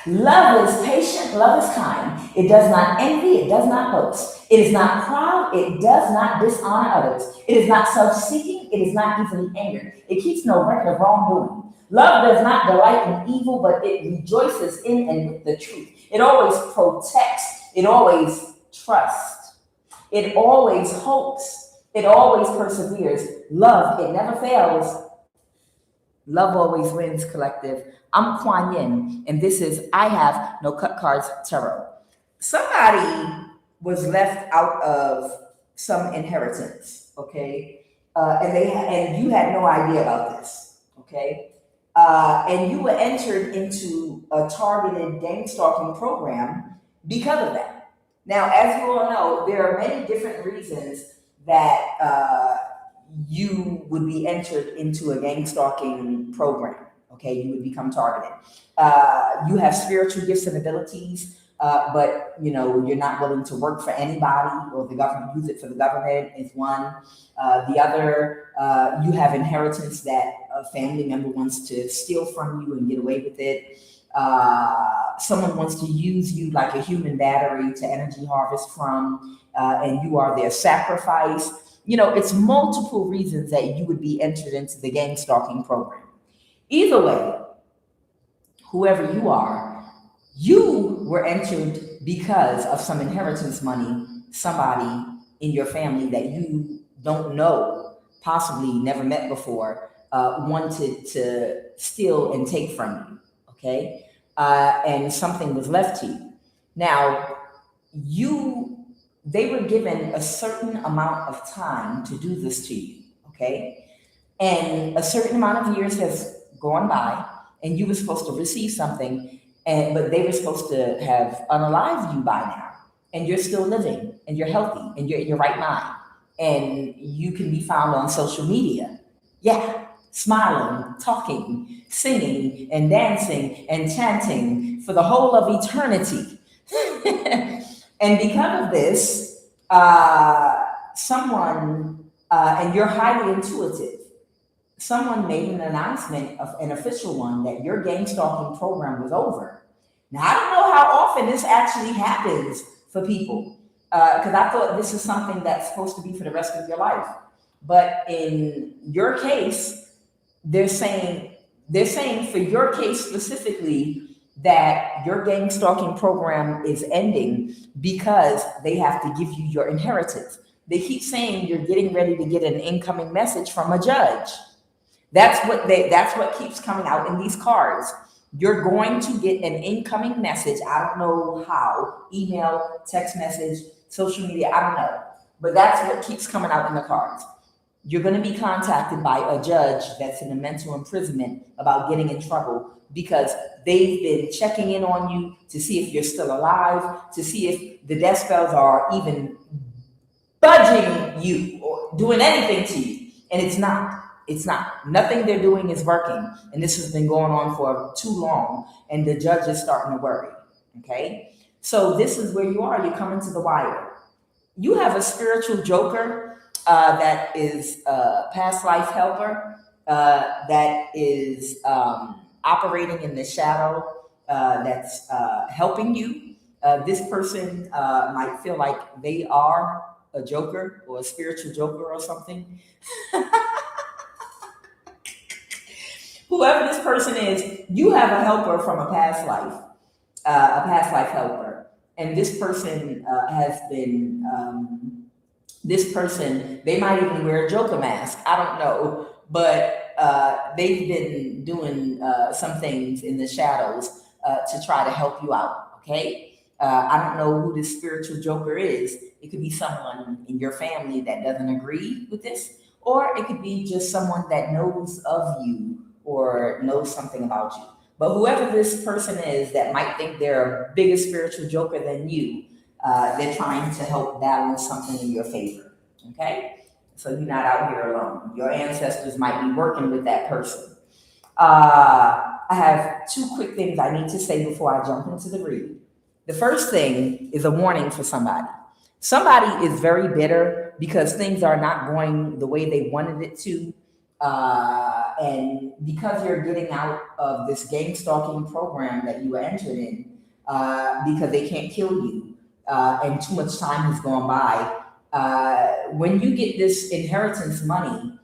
Love is patient, love is kind. It does not envy, it does not boast. It is not proud, it does not dishonor others. It is not self seeking, it is not easily angered. It keeps no record of wrongdoing. Love does not delight in evil, but it rejoices in and with the truth. It always protects, it always trusts, it always hopes, it always perseveres. Love, it never fails. Love always wins, collective. I'm Kuan Yin, and this is I Have No Cut Cards Tarot. Somebody was left out of some inheritance, okay? And you had no idea about this, okay? And you were entered into a targeted Gangstalkin program because of that. Now, as you all know, there are many different reasons that you would be entered into a Gangstalkin program. Okay, you would become targeted. You have spiritual gifts and abilities, but you're not willing to work for anybody, or the government use it for the government is one. The other, you have inheritance that a family member wants to steal from you and get away with it. Someone wants to use you like a human battery to energy harvest from, and you are their sacrifice. It's multiple reasons that you would be entered into the Gangstalkin program. Either way, whoever you were entered because of some inheritance money somebody in your family that you don't know, possibly never met before, wanted to steal and take from you, okay? And something was left to you. Now, they were given a certain amount of time to do this to you, okay? And a certain amount of years has gone by, and you were supposed to receive something, but they were supposed to have unalived you by now, and you're still living, and you're healthy, and you're in your right mind, and you can be found on social media. Yeah, smiling, talking, singing, and dancing, and chanting for the whole of eternity. And because of this, and you're highly intuitive, someone made an announcement, of an official one, that your Gangstalkin program was over. Now, I don't know how often this actually happens for people, because I thought this is something that's supposed to be for the rest of your life. But in your case, they're saying for your case specifically that your Gangstalkin program is ending because they have to give you your inheritance. They keep saying you're getting ready to get an incoming message from a judge. That's what keeps coming out in these cards. You're going to get an incoming message. I don't know how, email, text message, social media, I don't know. But that's what keeps coming out in the cards. You're going to be contacted by a judge that's in a mental imprisonment about getting in trouble because they've been checking in on you to see if you're still alive, to see if the death spells are even budging you or doing anything to you. And it's not. Nothing they're doing is working. And this has been going on for too long. And the judge is starting to worry. Okay? So this is where you are. You're coming to the wire. You have a spiritual joker that is a past life helper that is operating in the shadow, that's helping you. This person might feel like they are a joker or a spiritual joker or something. Whoever this person is, you have a helper from a past life helper. And this person has been, they might even wear a joker mask. I don't know. But they've been doing some things in the shadows to try to help you out, okay? I don't know who this spiritual joker is. It could be someone in your family that doesn't agree with this, or it could be just someone that knows of you or knows something about you. But whoever this person is that might think they're a bigger spiritual joker than you, they're trying to help balance something in your favor, okay? So you're not out here alone. Your ancestors might be working with that person. I have two quick things I need to say before I jump into the read. The first thing is a warning for somebody. Somebody is very bitter because things are not going the way they wanted it to. And because you're getting out of this gang stalking program that you were entered in, because they can't kill you, and too much time has gone by, when you get this inheritance money,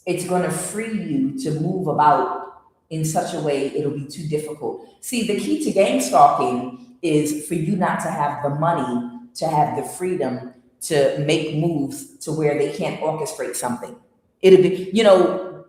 it's going to free you to move about in such a way it'll be too difficult. See, the key to gang stalking is for you not to have the money, to have the freedom to make moves to where they can't orchestrate something. It'll be,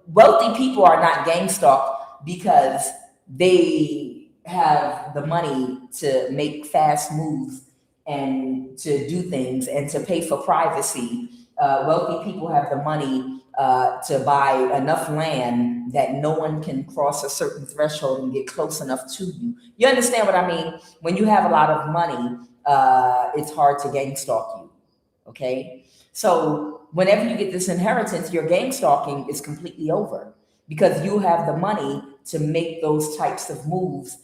wealthy people are not gang stalked because they have the money to make fast moves and to do things and to pay for privacy. Wealthy people have the money to buy enough land that no one can cross a certain threshold and get close enough to you. You understand what I mean? When you have a lot of money, it's hard to gang stalk you. Okay? So whenever you get this inheritance, your gang stalking is completely over because you have the money to make those types of moves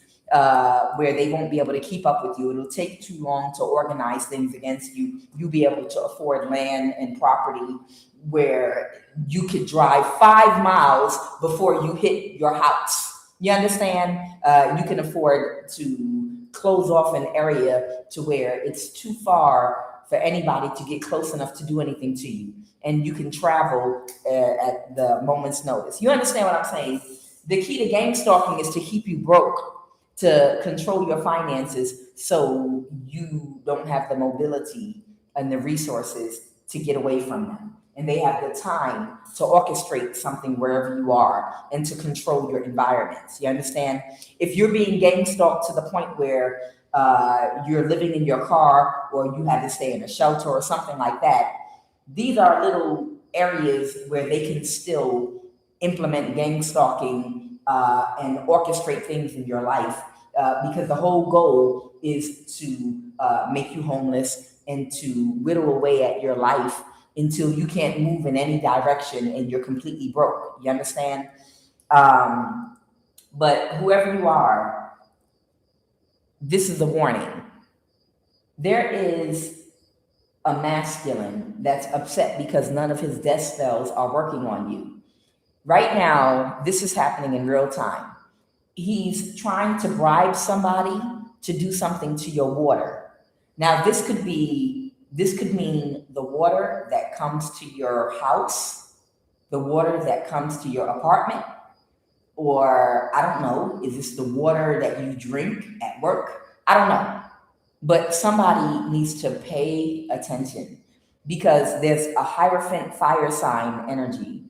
where they won't be able to keep up with you. It'll take too long to organize things against you. You'll be able to afford land and property where you could drive 5 miles before you hit your house. You understand? You can afford to close off an area to where it's too far for anybody to get close enough to do anything to you. And you can travel at the moment's notice. You understand what I'm saying? The key to gang stalking is to keep you broke, to control your finances so you don't have the mobility and the resources to get away from them. And they have the time to orchestrate something wherever you are and to control your environments. You understand? If you're being gang stalked to the point where you're living in your car or you had to stay in a shelter or something like that, these are little areas where they can still implement gang stalking and orchestrate things in your life because the whole goal is to make you homeless and to whittle away at your life until you can't move in any direction and you're completely broke. You understand? But whoever you are, this is a warning. There is a masculine that's upset because none of his death spells are working on you. Right now, this is happening in real time. He's trying to bribe somebody to do something to your water. Now, this could mean the water that comes to your house, the water that comes to your apartment, or I don't know, is this the water that you drink at work? I don't know. But somebody needs to pay attention because there's a Hierophant fire sign energy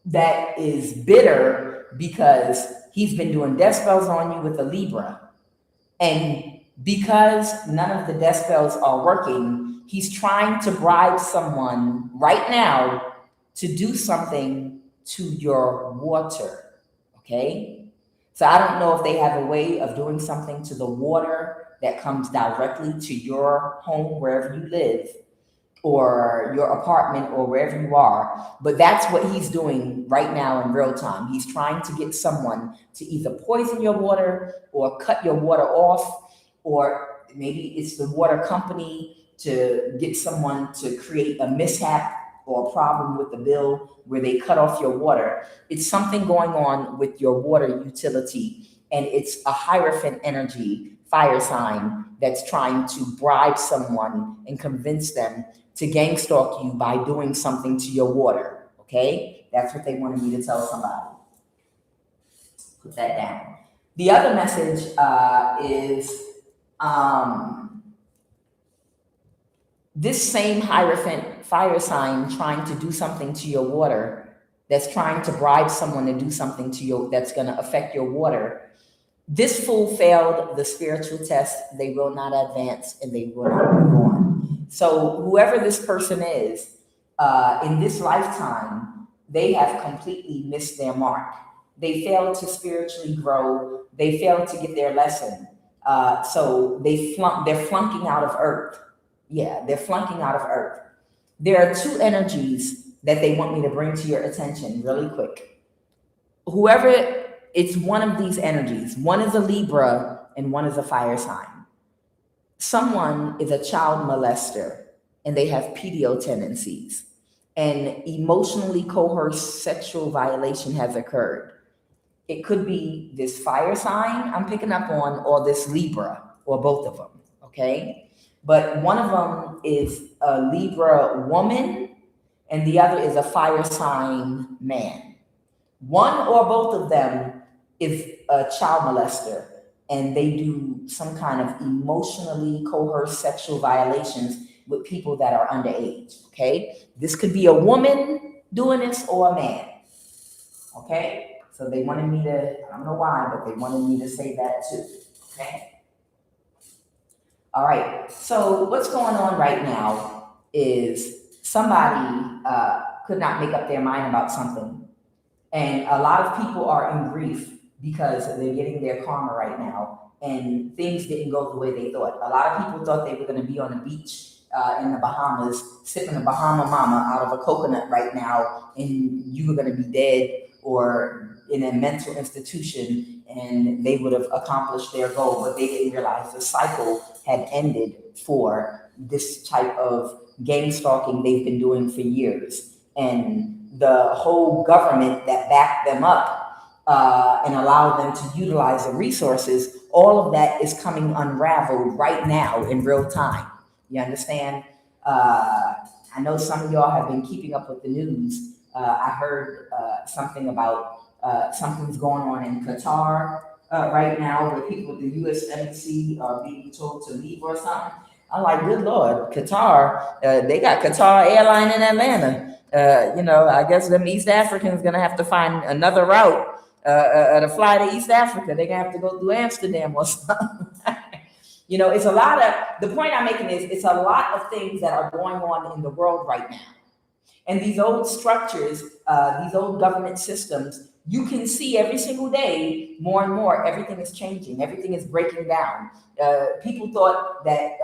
that is bitter because he's been doing death spells on you with a Libra. And because none of the death spells are working, he's trying to bribe someone right now to do something to your water. Okay? So I don't know if they have a way of doing something to the water that comes directly to your home, wherever you live, or your apartment, or wherever you are. But that's what he's doing right now in real time. He's trying to get someone to either poison your water or cut your water off, or maybe it's the water company to get someone to create a mishap or a problem with the bill where they cut off your water. It's something going on with your water utility, and it's a Hierophant energy fire sign that's trying to bribe someone and convince them to gang stalk you by doing something to your water. Okay? That's what they wanted me to tell somebody. Put that down. The other message is this same Hierophant fire sign trying to do something to your water, that's trying to bribe someone to do something to you that's going to affect your water. This fool failed the spiritual test. They will not advance and they will not move on. So whoever this person is, in this lifetime, they have completely missed their mark. They failed to spiritually grow. They failed to get their lesson. So they're flunking out of earth. Yeah, they're flunking out of earth. There are two energies that they want me to bring to your attention really quick. Whoever, it's one of these energies. One is a Libra and one is a fire sign. Someone is a child molester and they have PDO tendencies. an emotionally coerced sexual violation has occurred. It could be this fire sign I'm picking up on, or this Libra, or both of them, okay? But one of them is a Libra woman, and the other is a fire sign man. One or both of them is a child molester, and they do some kind of emotionally coerced sexual violations with people that are underage, okay? This could be a woman doing this or a man, okay? So they wanted me to, I don't know why, but they wanted me to say that too, okay? All right, so what's going on right now is somebody could not make up their mind about something. And a lot of people are in grief because they're getting their karma right now, and things didn't go the way they thought. A lot of people thought they were going to be on the beach in the Bahamas, sipping a Bahama Mama out of a coconut right now, and you were going to be dead or in a mental institution, and they would have accomplished their goal, but they didn't realize the cycle had ended for this type of gang stalking they've been doing for years. And the whole government that backed them up and allowed them to utilize the resources, all of that is coming unraveled right now in real time. You understand? I know some of y'all have been keeping up with the news. I heard something about something's going on in Qatar right now, where people at the U.S. Embassy are being told to leave or something. I'm like, good Lord, Qatar, they got Qatar Airline in Atlanta. I guess them East Africans gonna have to find another route to fly to East Africa. They're gonna have to go through Amsterdam or something. It's a lot of, the point I'm making is it's a lot of things that are going on in the world right now. And these old structures, these old government systems, you can see every single day more and more, everything is changing, everything is breaking down. People thought that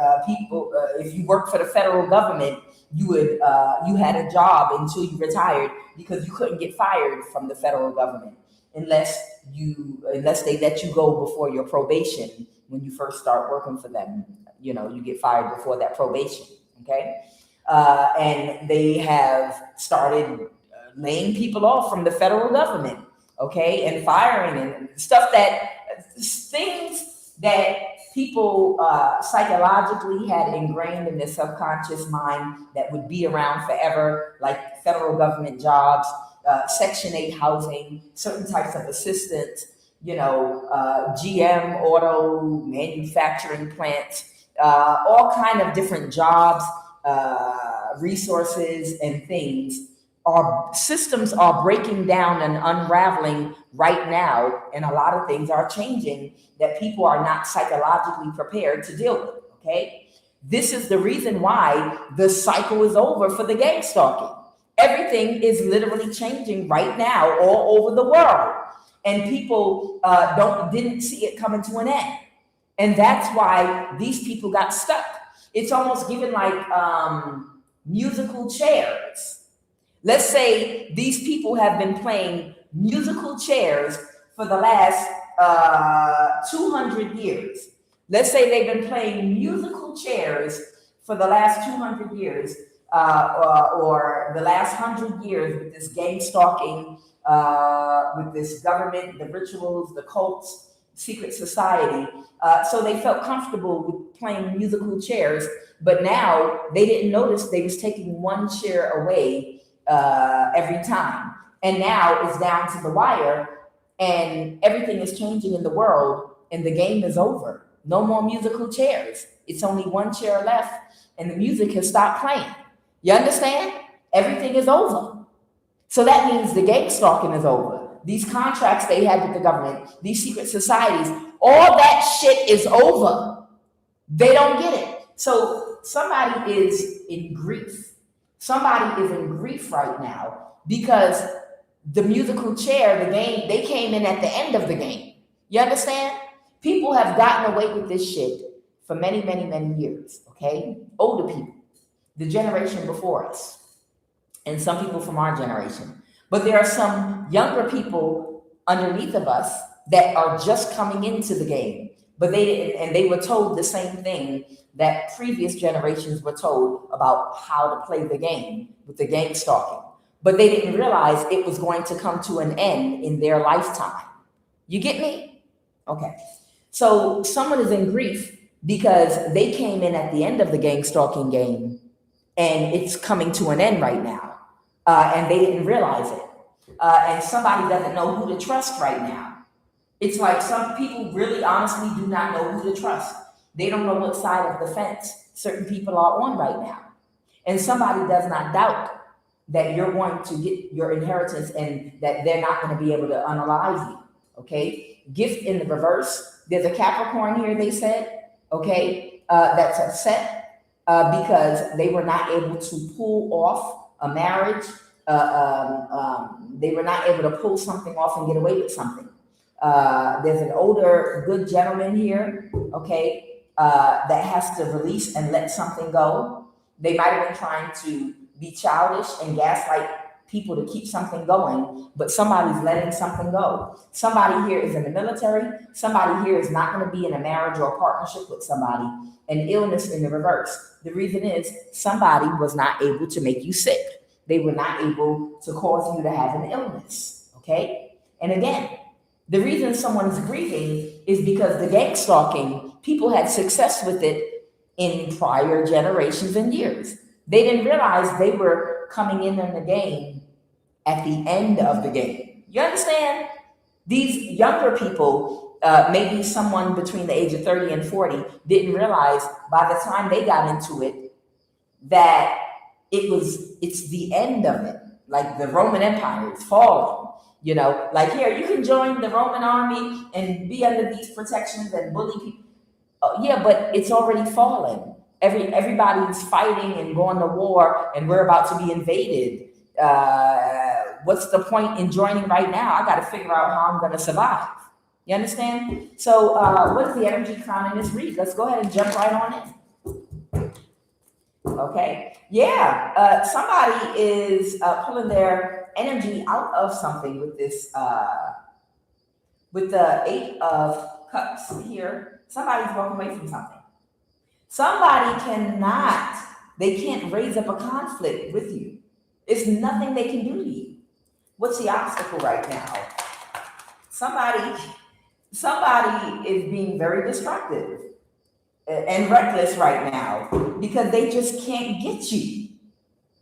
if you worked for the federal government, you had a job until you retired, because you couldn't get fired from the federal government unless they let you go before your probation. When you first start working for them, you get fired before that probation, okay? And they have started laying people off from the federal government, okay, and firing and things that people psychologically had ingrained in their subconscious mind that would be around forever, like federal government jobs, Section 8 housing, certain types of assistance, GM auto manufacturing plants, all kind of different jobs, resources and things. Our systems are breaking down and unraveling right now, and a lot of things are changing that people are not psychologically prepared to deal with, okay? This is the reason why the cycle is over for the gang stalking. Everything is literally changing right now all over the world, and people didn't see it coming to an end. And that's why these people got stuck. It's almost given like musical chairs. Let's say these people have been playing musical chairs for the last 200 years. Let's say they've been playing musical chairs for the last 200 years, or the last 100 years with this gang stalking, with this government, the rituals, the cults, secret society. So they felt comfortable with playing musical chairs, but now they didn't notice they was taking one chair away every time. And now it's down to the wire, and everything is changing in the world, and the game is over. No more musical chairs. It's only one chair left, and the music has stopped playing. You understand? Everything is over. So that means the gang stalking is over. These contracts they had with the government, these secret societies, all that shit is over. They don't get it. So somebody is in grief. Somebody is in grief right now because the musical chair, the game, they came in at the end of the game. You understand? People have gotten away with this shit for many, many, many years, okay? Older people, the generation before us, and some people from our generation. But there are some younger people underneath of us that are just coming into the game. but they didn't, and they were told the same thing that previous generations were told about how to play the game with the gang stalking. But they didn't realize it was going to come to an end in their lifetime. You get me? Okay. So someone is in grief because they came in at the end of the gang stalking game and it's coming to an end right now. And they didn't realize it. And somebody doesn't know who to trust right now. It's like some people really honestly do not know who to trust. They don't know what side of the fence certain people are on right now. And somebody does not doubt that you're going to get your inheritance and that they're not going to be able to unalive you. Okay? Gift in the reverse. There's a Capricorn here, they said. Okay? That's upset because they were not able to pull off a marriage. They were not able to pull something off and get away with something. There's an older, good gentleman here, okay, that has to release and let something go. They might have been trying to be childish and gaslight people to keep something going, but somebody's letting something go. Somebody here is in the military. Somebody here is not going to be in a marriage or a partnership with somebody. An illness in the reverse. The reason is somebody was not able to make you sick. They were not able to cause you to have an illness, okay? And again, the reason someone is grieving is because the gang stalking, people had success with it in prior generations and years. They didn't realize they were coming in the game at the end of the game. You understand? These younger people, maybe someone between the age of 30 and 40, didn't realize by the time they got into it that it's the end of it. Like the Roman Empire is falling. You know, like here, you can join the Roman army and be under these protections and bully people. Yeah, but it's already fallen. Everybody's fighting and going to war, and we're about to be invaded. What's the point in joining right now? I got to figure out how I'm going to survive. You understand? So what is the energy crown in this read? Let's go ahead and jump right on in. Okay. Yeah. Somebody is pulling their energy out of something with this, with the 8 of Cups here. Somebody's walking away from something. Somebody they can't raise up a conflict with you. It's nothing they can do to you. What's the obstacle right now? Somebody is being very destructive and reckless right now because they just can't get you.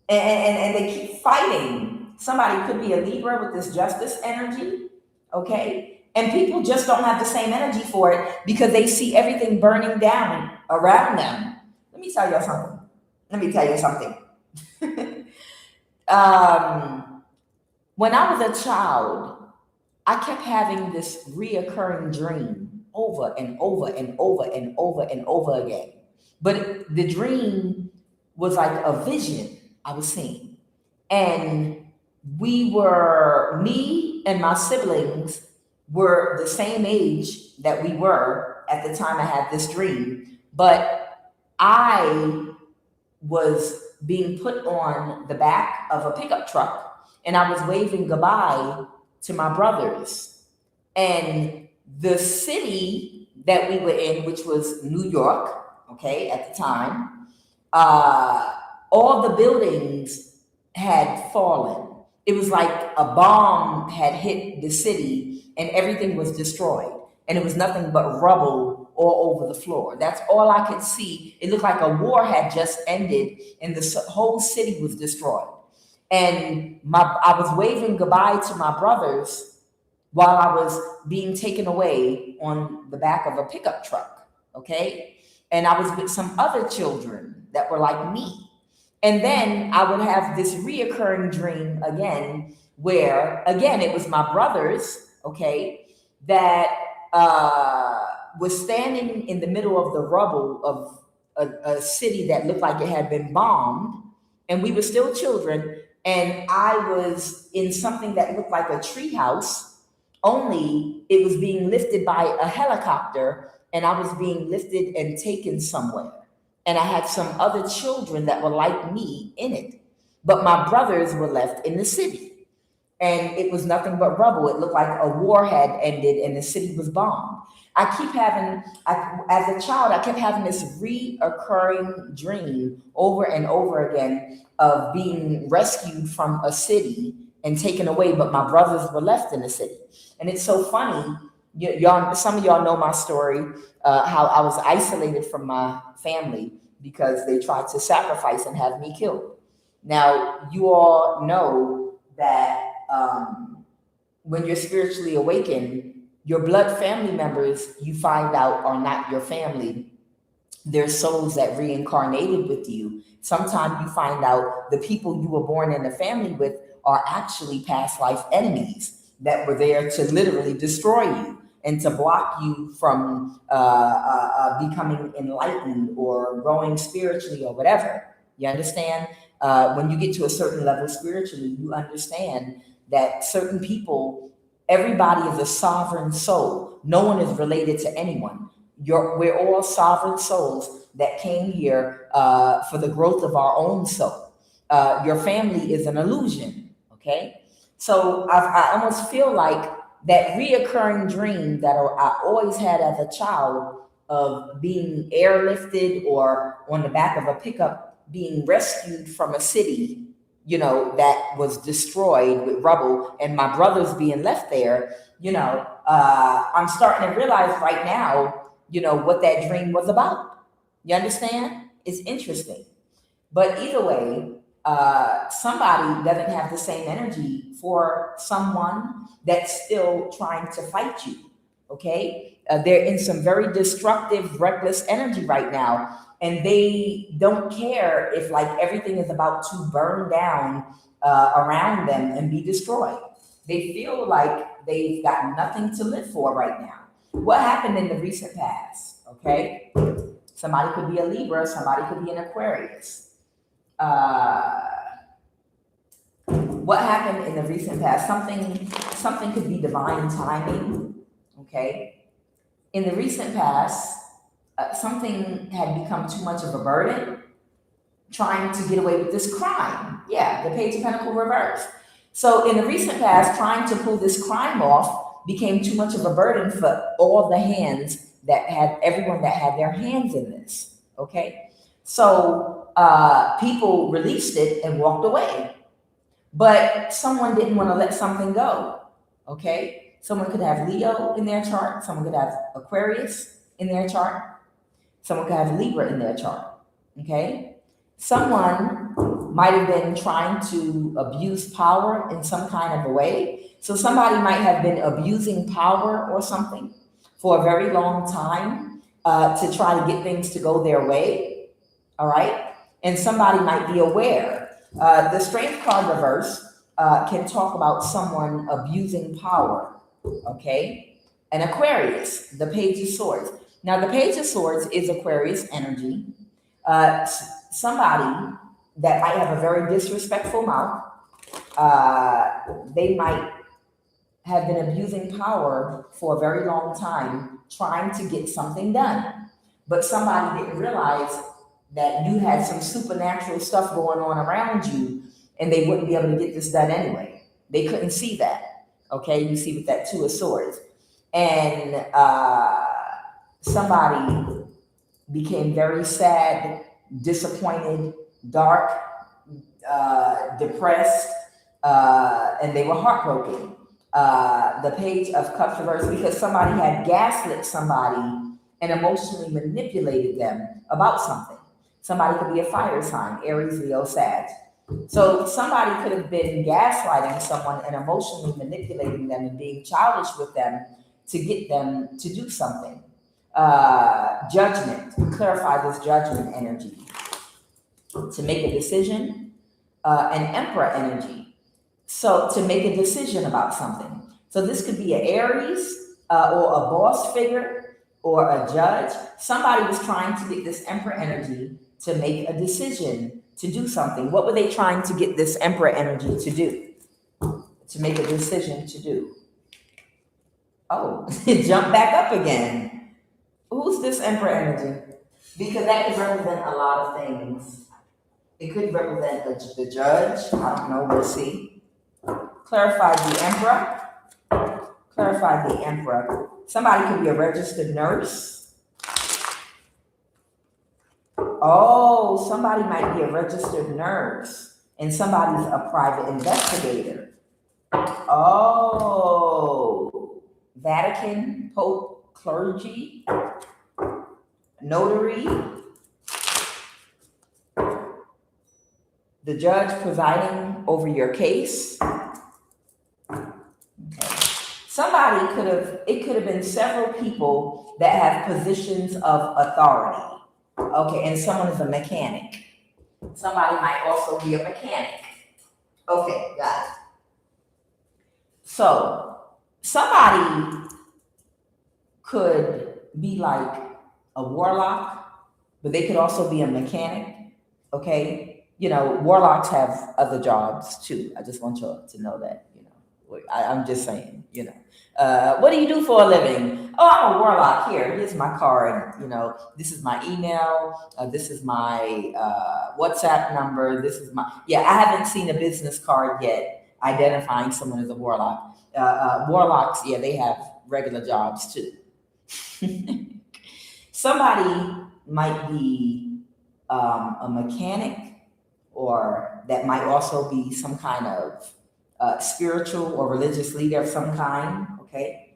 And they keep fighting. Somebody could be a Libra with this justice energy, okay? And people just don't have the same energy for it because they see everything burning down around them. Let me tell you something. When I was a child, I kept having this reoccurring dream over and over and over and over and over again. But the dream was like a vision I was seeing. And me and my siblings were the same age that we were at the time I had this dream. But I was being put on the back of a pickup truck and I was waving goodbye to my brothers. And the city that we were in, which was New York, okay, at the time, all the buildings had fallen. It was like a bomb had hit the city and everything was destroyed. And it was nothing but rubble all over the floor. That's all I could see. It looked like a war had just ended and the whole city was destroyed. And I was waving goodbye to my brothers while I was being taken away on the back of a pickup truck, okay? And I was with some other children that were like me. And then I would have this reoccurring dream again, where, again, it was my brothers, okay, that was standing in the middle of the rubble of a city that looked like it had been bombed. And we were still children. And I was in something that looked like a treehouse, only it was being lifted by a helicopter and I was being lifted and taken somewhere. And I had some other children that were like me in it. But my brothers were left in the city. And it was nothing but rubble. It looked like a war had ended and the city was bombed. As a child, I kept having this reoccurring dream over and over again of being rescued from a city and taken away, but my brothers were left in the city. And it's so funny, y'all, some of y'all know my story, how I was isolated from my family because they tried to sacrifice and have me killed. Now, you all know that when you're spiritually awakened, your blood family members, you find out, are not your family. They're souls that reincarnated with you. Sometimes you find out the people you were born in a family with are actually past life enemies that were there to literally destroy you and to block you from becoming enlightened or growing spiritually or whatever. You understand? When you get to a certain level spiritually, you understand that certain people, everybody is a sovereign soul. No one is related to anyone. We're all sovereign souls that came here for the growth of our own soul. Your family is an illusion, okay? So I almost feel like that reoccurring dream that I always had as a child of being airlifted or on the back of a pickup, being rescued from a city, that was destroyed with rubble, and my brothers being left there, I'm starting to realize right now, what that dream was about. You understand? It's interesting. But either way, somebody doesn't have the same energy for someone that's still trying to fight you. Okay? They're in some very destructive, reckless energy right now. And they don't care if like everything is about to burn down around them and be destroyed. They feel like they've got nothing to live for right now. What happened in the recent past? Okay, somebody could be a Libra, somebody could be an Aquarius. What happened in the recent past? Something could be divine timing. Okay, in the recent past. Something had become too much of a burden, trying to get away with this crime. Yeah, the Page of Pentacles reversed. So in the recent past, trying to pull this crime off became too much of a burden for all the hands everyone that had their hands in this. Okay, so people released it and walked away, but someone didn't want to let something go. Okay, someone could have Leo in their chart, someone could have Aquarius in their chart. Someone could have Libra in their chart, okay? Someone might have been trying to abuse power in some kind of a way. So somebody might have been abusing power or something for a very long time to try to get things to go their way, all right? And somebody might be aware. The Strength card reverse can talk about someone abusing power, okay? An Aquarius, the Page of Swords. Now, the Page of Swords is Aquarius energy. Somebody that might have a very disrespectful mouth, they might have been abusing power for a very long time, trying to get something done. But somebody didn't realize that you had some supernatural stuff going on around you, and they wouldn't be able to get this done anyway. They couldn't see that. Okay, you see with that Two of Swords. And somebody became very sad, disappointed, dark, depressed, and they were heartbroken. The Page of Cups reversed because somebody had gaslit somebody and emotionally manipulated them about something. Somebody could be a fire sign, Aries, Leo, Sag. So somebody could have been gaslighting someone and emotionally manipulating them and being childish with them to get them to do something. Judgment, clarify this judgment energy. To make a decision, an Emperor energy. So to make a decision about something. So this could be an Aries or a boss figure or a judge. Somebody was trying to get this Emperor energy to make a decision to do something. What were they trying to get this Emperor energy to do? To make a decision to do. Oh, it jumped back up again. Who's this Emperor energy? Because that could represent a lot of things. It could represent the judge. I don't know. We'll see. Clarify the Emperor. Clarify the Emperor. Somebody could be a registered nurse. Oh, somebody might be a registered nurse and somebody's a private investigator. Oh, Vatican, Pope, clergy, notary, the judge presiding over your case. Somebody it could have been several people that have positions of authority. Okay, and someone is a mechanic. Somebody might also be a mechanic. Okay, got it. So somebody could be like a warlock, but they could also be a mechanic. Okay, you know, warlocks have other jobs too. I just want you to know that. You know, I'm just saying. You know. What do you do for a living? Oh, I'm a warlock. Here's my card. You know, this is my email. This is my WhatsApp number. This is my, I haven't seen a business card yet identifying someone as a warlock. Warlocks, they have regular jobs too. Somebody might be a mechanic, or that might also be some kind of spiritual or religious leader of some kind. Okay.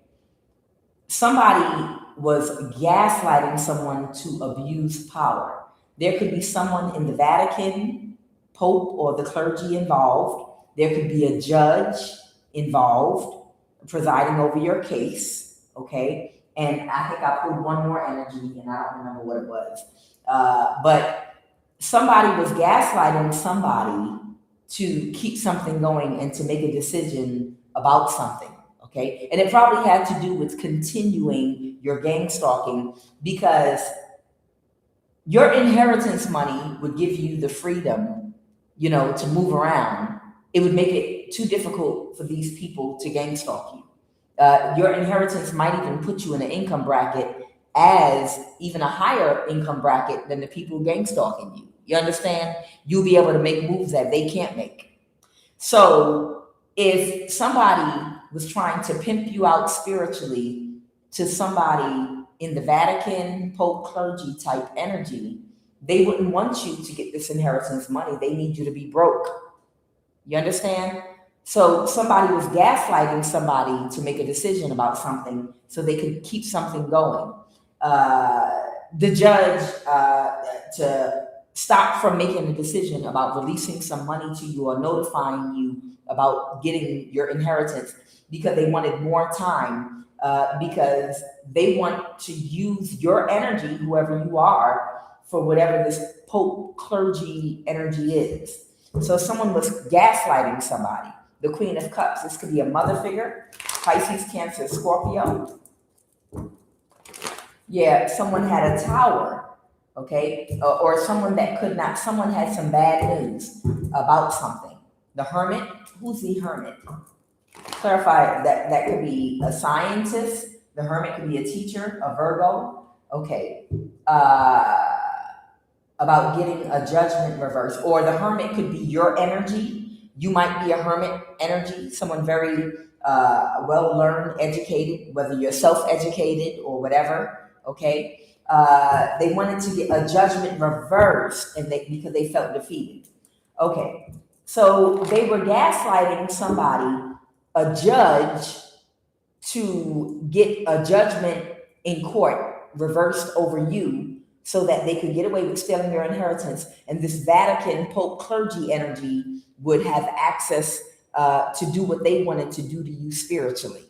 Somebody was gaslighting someone to abuse power. There could be someone in the Vatican, Pope, or the clergy involved. There could be a judge involved presiding over your case. Okay. And I think I put one more energy and I don't remember what it was. But somebody was gaslighting somebody to keep something going and to make a decision about something. Okay. And it probably had to do with continuing your gangstalking, because your inheritance money would give you the freedom, you know, to move around. It would make it too difficult for these people to gangstalk you. Your inheritance might even put you in an income bracket as even a higher income bracket than the people gangstalking you. You understand? You'll be able to make moves that they can't make. So if somebody was trying to pimp you out spiritually to somebody in the Vatican, Pope, clergy type energy, they wouldn't want you to get this inheritance money. They need you to be broke. You understand? So somebody was gaslighting somebody to make a decision about something so they could keep something going. The judge to stop from making a decision about releasing some money to you or notifying you about getting your inheritance, because they wanted more time, because they want to use your energy, whoever you are, for whatever this Pope clergy energy is. So someone was gaslighting somebody. The Queen of Cups, this could be a mother figure, Pisces, Cancer, Scorpio. Yeah, someone had a tower, okay? Or someone that could not, someone had some bad news about something. The Hermit, who's the Hermit? Clarify that could be a scientist. The Hermit could be a teacher, a Virgo. Okay. About getting a judgment reversed. Or the Hermit could be your energy. You might be a Hermit energy, someone very well-learned, educated, whether you're self-educated or whatever, okay? They wanted to get a judgment reversed because they felt defeated. Okay, so they were gaslighting somebody, a judge, to get a judgment in court reversed over you so that they could get away with stealing your inheritance. And this Vatican Pope clergy energy would have access to do what they wanted to do to you spiritually.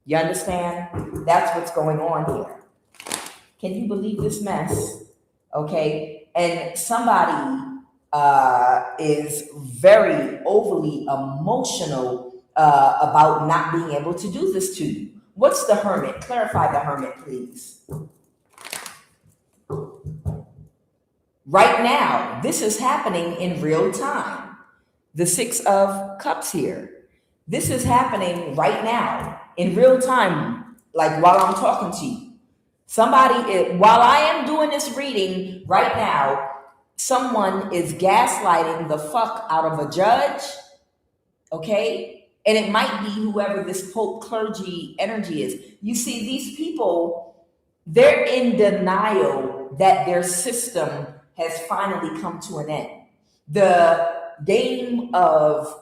You understand? That's what's going on here. Can you believe this mess? Okay. And somebody is very overly emotional about not being able to do this to you. What's the Hermit? Clarify the Hermit, please. Right now, this is happening in real time. The Six of Cups here. This is happening right now in real time, like while I'm talking to you. While I am doing this reading right now, someone is gaslighting the fuck out of a judge, okay? And it might be whoever this Pope clergy energy is. You see, these people, they're in denial that their system has finally come to an end. The game of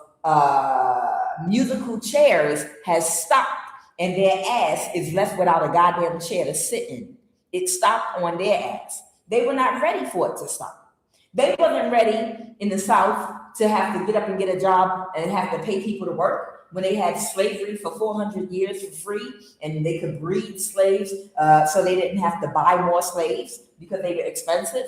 musical chairs has stopped, and their ass is left without a goddamn chair to sit in. It stopped on their ass. They were not ready for it to stop. They wasn't ready in the South to have to get up and get a job and have to pay people to work when they had slavery for 400 years for free, and they could breed slaves, so they didn't have to buy more slaves because they were expensive.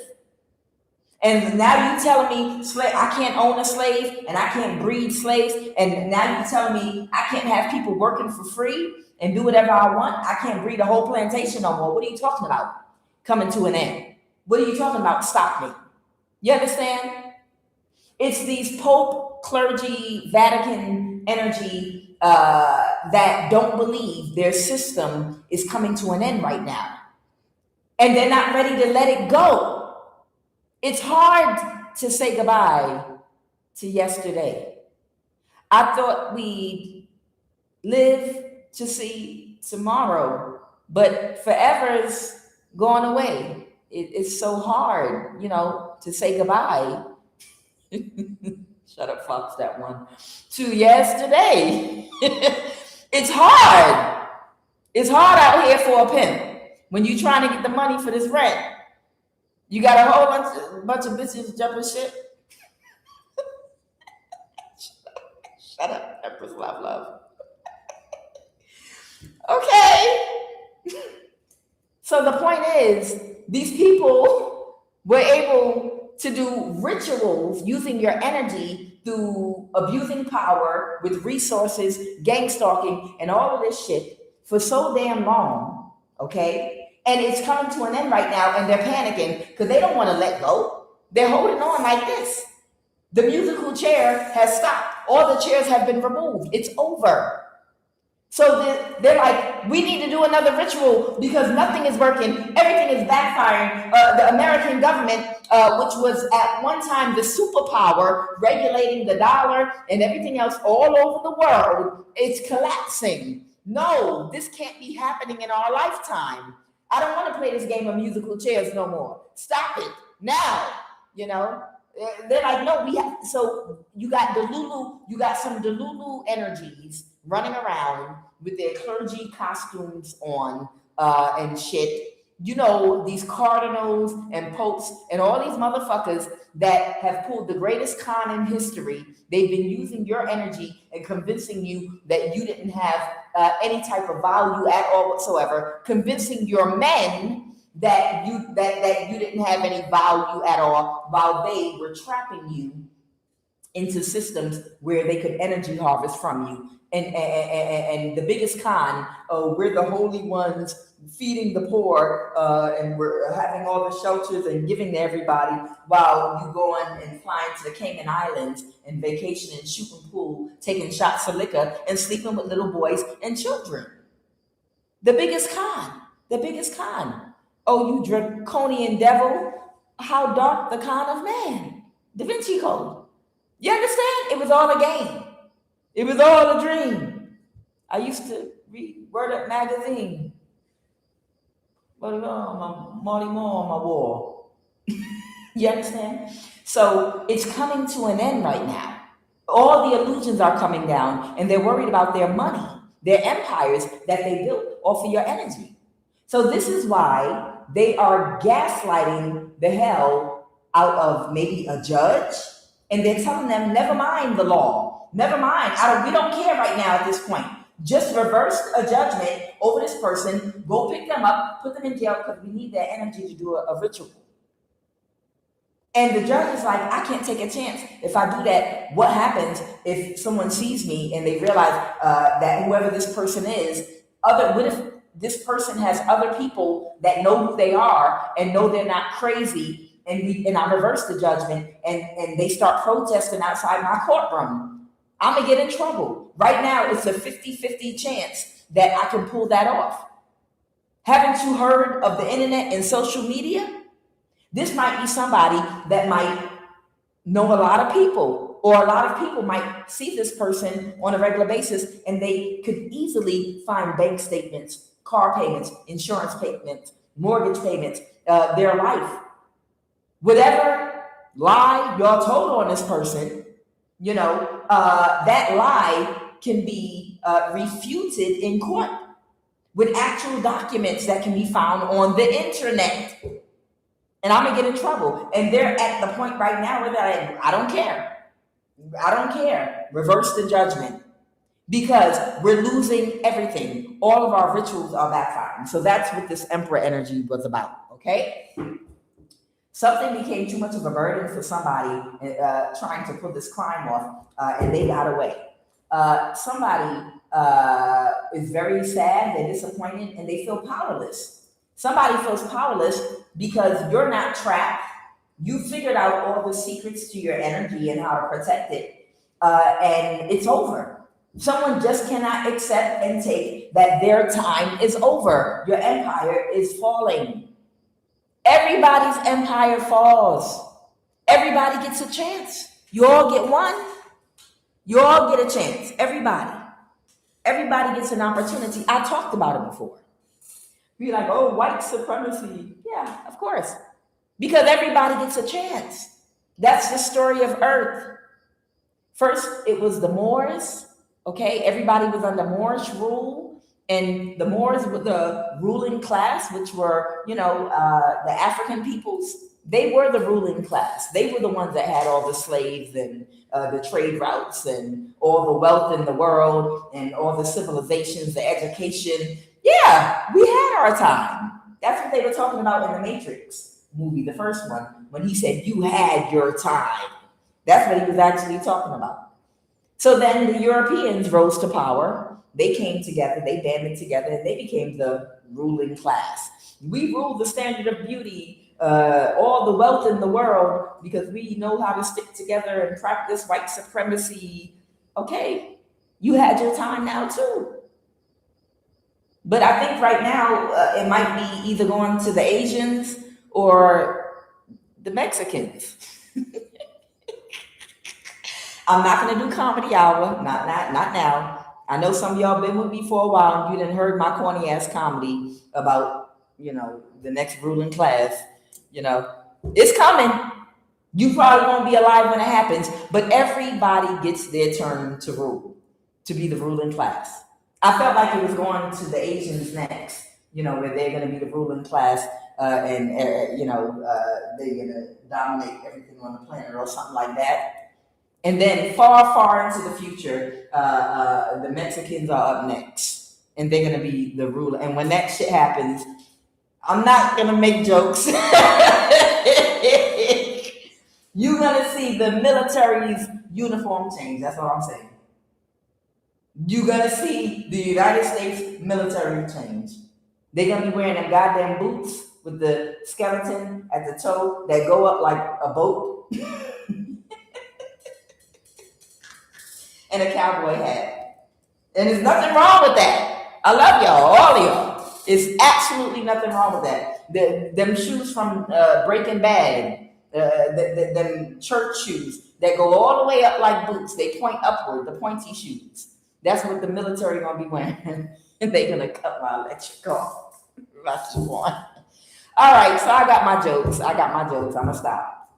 And now you telling me I can't own a slave and I can't breed slaves, and now you telling me I can't have people working for free and do whatever I want. I can't breed a whole plantation no more. What are you talking about? Coming to an end. What are you talking about? Stop me. You understand? It's these Pope, clergy, Vatican energy that don't believe their system is coming to an end right now. And they're not ready to let it go. It's hard to say goodbye to yesterday. I thought we'd live to see tomorrow, but forever's gone away. It's so hard, to say goodbye. Shut up, Fox, that one. To yesterday. It's hard. It's hard out here for a pimp when you're trying to get the money for this rent. You got a whole bunch of bitches jumping shit. Shut up, Empress Love. Okay. So the point is, these people were able to do rituals using your energy through abusing power with resources, gangstalking, and all of this shit for so damn long, okay? And it's coming to an end right now, and they're panicking because they don't want to let go. They're holding on like this. The musical chair has stopped. All the chairs have been removed. It's over. So they're like, we need to do another ritual because nothing is working. Everything is backfiring. The American government, which was at one time the superpower regulating the dollar and everything else all over the world, it's collapsing. No, this can't be happening in our lifetime. I don't want to play this game of musical chairs no more. Stop it now. They're like, no, we have. So you got some Delulu energies running around with their clergy costumes on and shit. These cardinals and popes and all these motherfuckers that have pulled the greatest con in history. They've been using your energy and convincing you that you didn't have any type of value at all whatsoever, convincing your men that you didn't have any value at all, while they were trapping you into systems where they could energy harvest from you. And the biggest con, we're the holy ones feeding the poor, and we're having all the shelters and giving to everybody, while you going and flying to the Cayman Islands and vacationing, shooting pool, taking shots of liquor, and sleeping with little boys and children. The biggest con. Oh, you draconian devil, how dark the con of man. Da Vinci Code. You understand? It was all a game. It was all a dream. I used to read Word Up magazine. But Marty Moore on my wall. You understand? So it's coming to an end right now. All the illusions are coming down, and they're worried about their money, their empires that they built off of your energy. So this is why they are gaslighting the hell out of maybe a judge, and they're telling them, never mind the law. Never mind. We don't care right now at this point. Just reverse a judgment over this person, go pick them up, put them in jail because we need their energy to do a ritual. And the judge is like, I can't take a chance. If I do that, what happens if someone sees me and they realize that whoever this person is, what if this person has other people that know who they are and know they're not crazy, and I reverse the judgment and they start protesting outside my courtroom? I'm going to get in trouble. Right now, it's a 50-50 chance that I can pull that off. Haven't you heard of the internet and social media? This might be somebody that might know a lot of people. or a lot of people might see this person on a regular basis and they could easily find bank statements, car payments, insurance payments, mortgage payments, their life. Whatever lie y'all told on this person, that lie can be refuted in court with actual documents that can be found on the internet. And I'm gonna get in trouble. And they're at the point right now where they're like, I don't care. I don't care. Reverse the judgment. Because we're losing everything. All of our rituals are backfiring. So that's what this Emperor energy was about, okay? Something became too much of a burden for somebody trying to pull this crime off, and they got away. Somebody is very sad, they're disappointed, and they feel powerless. Somebody feels powerless because you're not trapped. You figured out all the secrets to your energy and how to protect it, and it's over. Someone just cannot accept and take that their time is over. Your empire is falling. Everybody's empire falls. Everybody gets a chance. You all get one. You all get a chance. Everybody. Everybody gets an opportunity. I talked about it before. Be like, oh, white supremacy. Yeah, of course. Because everybody gets a chance. That's the story of Earth. First, it was the Moors. Okay, everybody was under Moorish rule. And the Moors were the ruling class, which were, the African peoples. They were the ruling class. They were the ones that had all the slaves and the trade routes and all the wealth in the world and all the civilizations, the education. Yeah, we had our time. That's what they were talking about in the Matrix movie, the first one, when he said, you had your time. That's what he was actually talking about. So then the Europeans rose to power. They came together, they banded together, and they became the ruling class. We ruled the standard of beauty, all the wealth in the world, because we know how to stick together and practice white supremacy. Okay, you had your time now too. But I think right now it might be either going to the Asians or the Mexicans. I'm not going to do comedy hour, not now. I know some of y'all been with me for a while and you done heard my corny ass comedy about, the next ruling class. It's coming. You probably won't be alive when it happens, but everybody gets their turn to rule, to be the ruling class. I felt like it was going to the Asians next, where they're going to be the ruling class and they're going to dominate everything on the planet or something like that. And then far into the future, the Mexicans are up next, and they're gonna be the ruler. And when that shit happens, I'm not gonna make jokes. You're gonna see the military's uniform change. That's what I'm saying. You're gonna see the United States military change. They're gonna be wearing them goddamn boots with the skeleton at the toe that go up like a boat. And a cowboy hat. And there's nothing wrong with that. I love y'all, all of y'all. There's absolutely nothing wrong with that. Them shoes from Breaking Bad, them church shoes that go all the way up like boots. They point upward, the pointy shoes. That's what the military gonna be wearing. And they're gonna cut my electric off. That's one. All right, so I got my jokes. I'm gonna stop.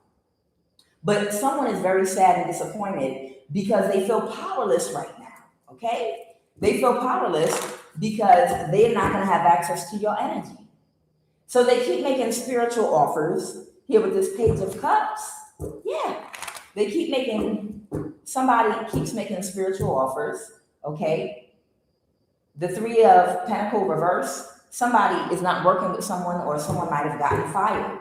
But someone is very sad and disappointed because they feel powerless right now, okay? They feel powerless because they're not going to have access to your energy. So they keep making spiritual offers here with this Page of Cups. Yeah, somebody keeps making spiritual offers, okay? The Three of Pentacles reverse, somebody is not working with someone or someone might have gotten fired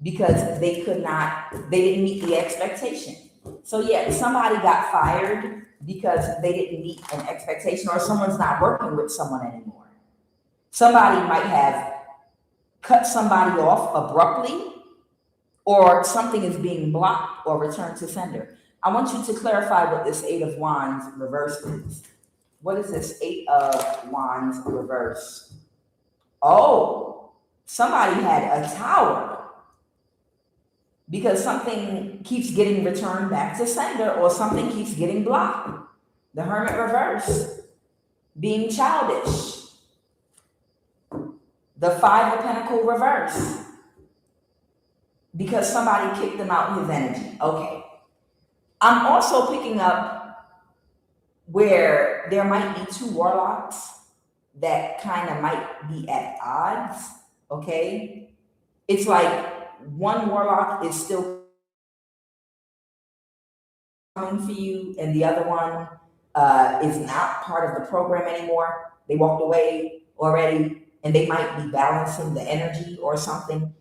because they didn't meet the expectation. So yeah, somebody got fired because they didn't meet an expectation or someone's not working with someone anymore. Somebody might have cut somebody off abruptly or something is being blocked or returned to sender. I want you to clarify what this Eight of Wands reverse is. What is this Eight of Wands reverse? Oh, somebody had a tower. because something keeps getting returned back to sender or something keeps getting blocked. The Hermit reverse, being childish. The Five of Pentacles reverse, because somebody kicked them out his energy. Okay. I'm also picking up where there might be two warlocks that kind of might be at odds. Okay. It's like one warlock is still coming for you, and the other one is not part of the program anymore. They walked away already, and they might be balancing the energy or something.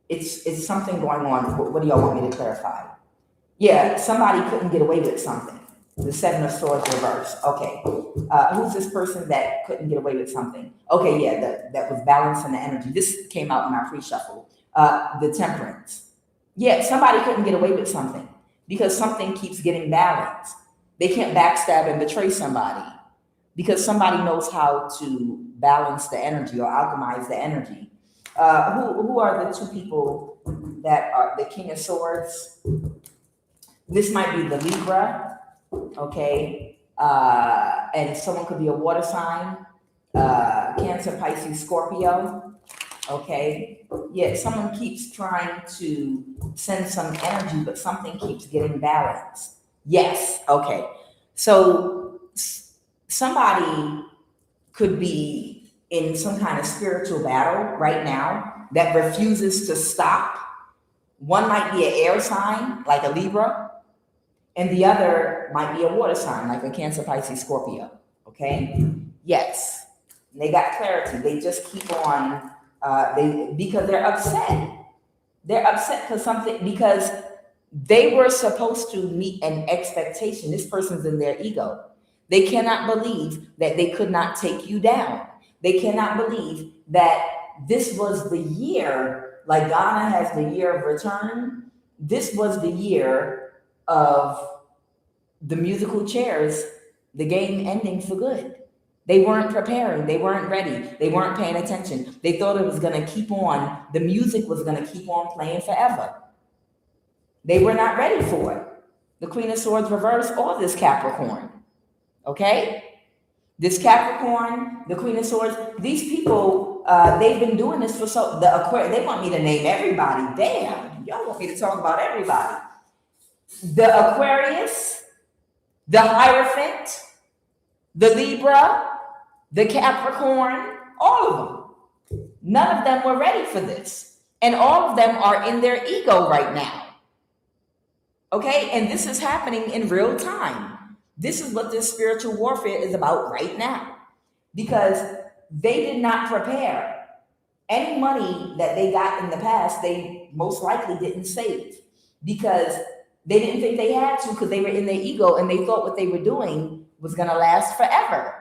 It's something going on. What do y'all want me to clarify? Yeah, somebody couldn't get away with something. The Seven of Swords reverse. Okay. Who's this person that couldn't get away with something? Okay, yeah, that was balancing the energy. This came out in our pre-shuffle. The Temperance. Yeah, somebody couldn't get away with something because something keeps getting balanced. They can't backstab and betray somebody because somebody knows how to balance the energy or alchemize the energy. Who are the two people that are the King of Swords? This might be the Libra, okay? And someone could be a water sign, Cancer, Pisces, Scorpio, okay? Yeah, someone keeps trying to send some energy, but something keeps getting balanced. Yes, okay. So somebody could be in some kind of spiritual battle right now that refuses to stop. One might be an air sign, like a Libra, and the other might be a water sign, like a Cancer, Pisces, Scorpio, okay? Yes, they got clarity. They just keep on, because they're upset. They're upset because they were supposed to meet an expectation. This person's in their ego. They cannot believe that they could not take you down. They cannot believe that this was the year, like Ghana has the year of return. This was the year of the musical chairs, the game ending for good. They weren't preparing. They weren't ready. They weren't paying attention. They thought it was going to keep on. The music was going to keep on playing forever. They were not ready for it. The Queen of Swords reverse or this Capricorn. Okay? This Capricorn, the Queen of Swords, these people, they've been doing this for the Aquarius, they want me to name everybody. Damn, y'all want me to talk about everybody. The Aquarius, the Hierophant, the Libra, the Capricorn, all of them. None of them were ready for this. And all of them are in their ego right now. Okay? And this is happening in real time. This is what this spiritual warfare is about right now. Because they did not prepare. Any money that they got in the past, they most likely didn't save. Because they didn't think they had to, because they were in their ego and they thought what they were doing was going to last forever.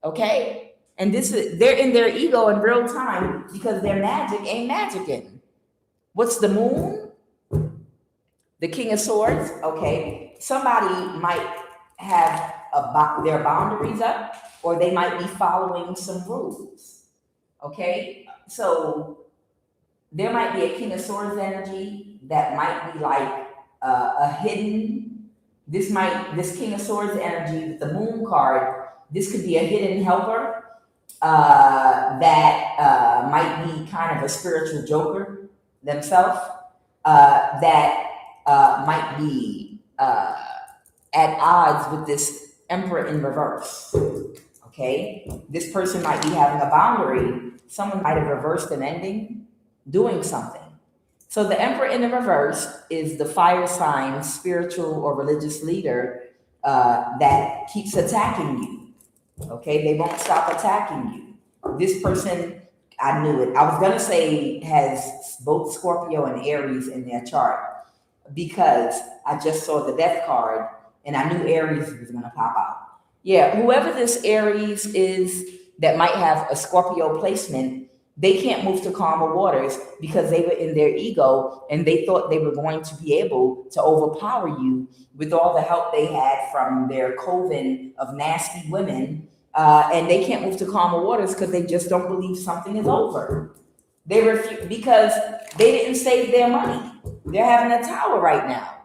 Okay? And they're in their ego in real time because their magic ain't magicking. What's the Moon? The King of Swords. Okay. Somebody might have their boundaries up, or they might be following some rules. Okay? So there might be a King of Swords energy that might be like a hidden, this King of Swords energy with the Moon card, this could be a hidden helper that might be kind of a spiritual joker themselves, that might be at odds with this Emperor in reverse. Okay? This person might be having a boundary. Someone might have reversed an ending, doing something. So the Emperor in the reverse is the fire sign, spiritual or religious leader that keeps attacking you. Okay? They won't stop attacking you. This person, I knew it. I was going to say has both Scorpio and Aries in their chart because I just saw the death card and I knew Aries was going to pop out. Yeah, whoever this Aries is that might have a Scorpio placement, they can't move to calmer waters because they were in their ego and they thought they were going to be able to overpower you with all the help they had from their coven of nasty women. And they can't move to calmer waters because they just don't believe something is over. They refuse because they didn't save their money. They're having a tower right now.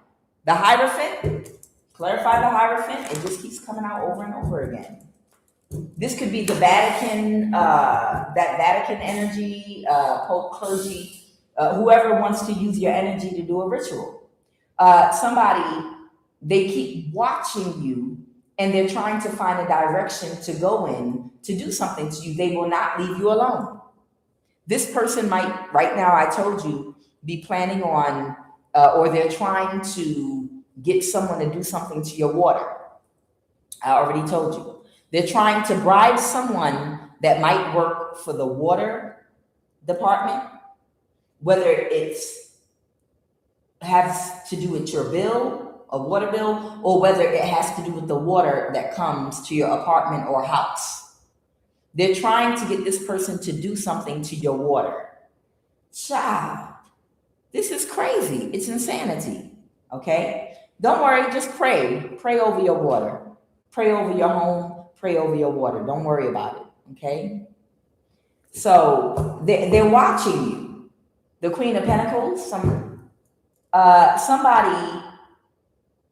The Hierophant, clarify the Hierophant, it just keeps coming out over and over again. This could be the Vatican, that Vatican energy, Pope, clergy, whoever wants to use your energy to do a ritual. Somebody, they keep watching you and they're trying to find a direction to go in to do something to you. They will not leave you alone. This person might, right now, I told you, be planning on, or they're trying to get someone to do something to your water. I already told you. They're trying to bribe someone that might work for the water department, whether it's has to do with your bill, a water bill, or whether it has to do with the water that comes to your apartment or house. They're trying to get this person to do something to your water. Child, this is crazy. It's insanity. Okay? Don't worry, just pray. Pray over your water. Pray over your home. Pray over your water. Don't worry about it. Okay? So they're watching you. The Queen of Pentacles, somebody,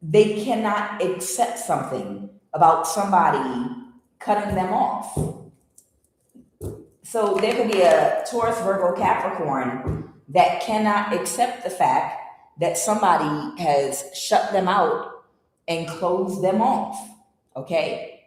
they cannot accept something about somebody cutting them off. So there could be a Taurus, Virgo, Capricorn that cannot accept the fact that somebody has shut them out and closed them off. Okay?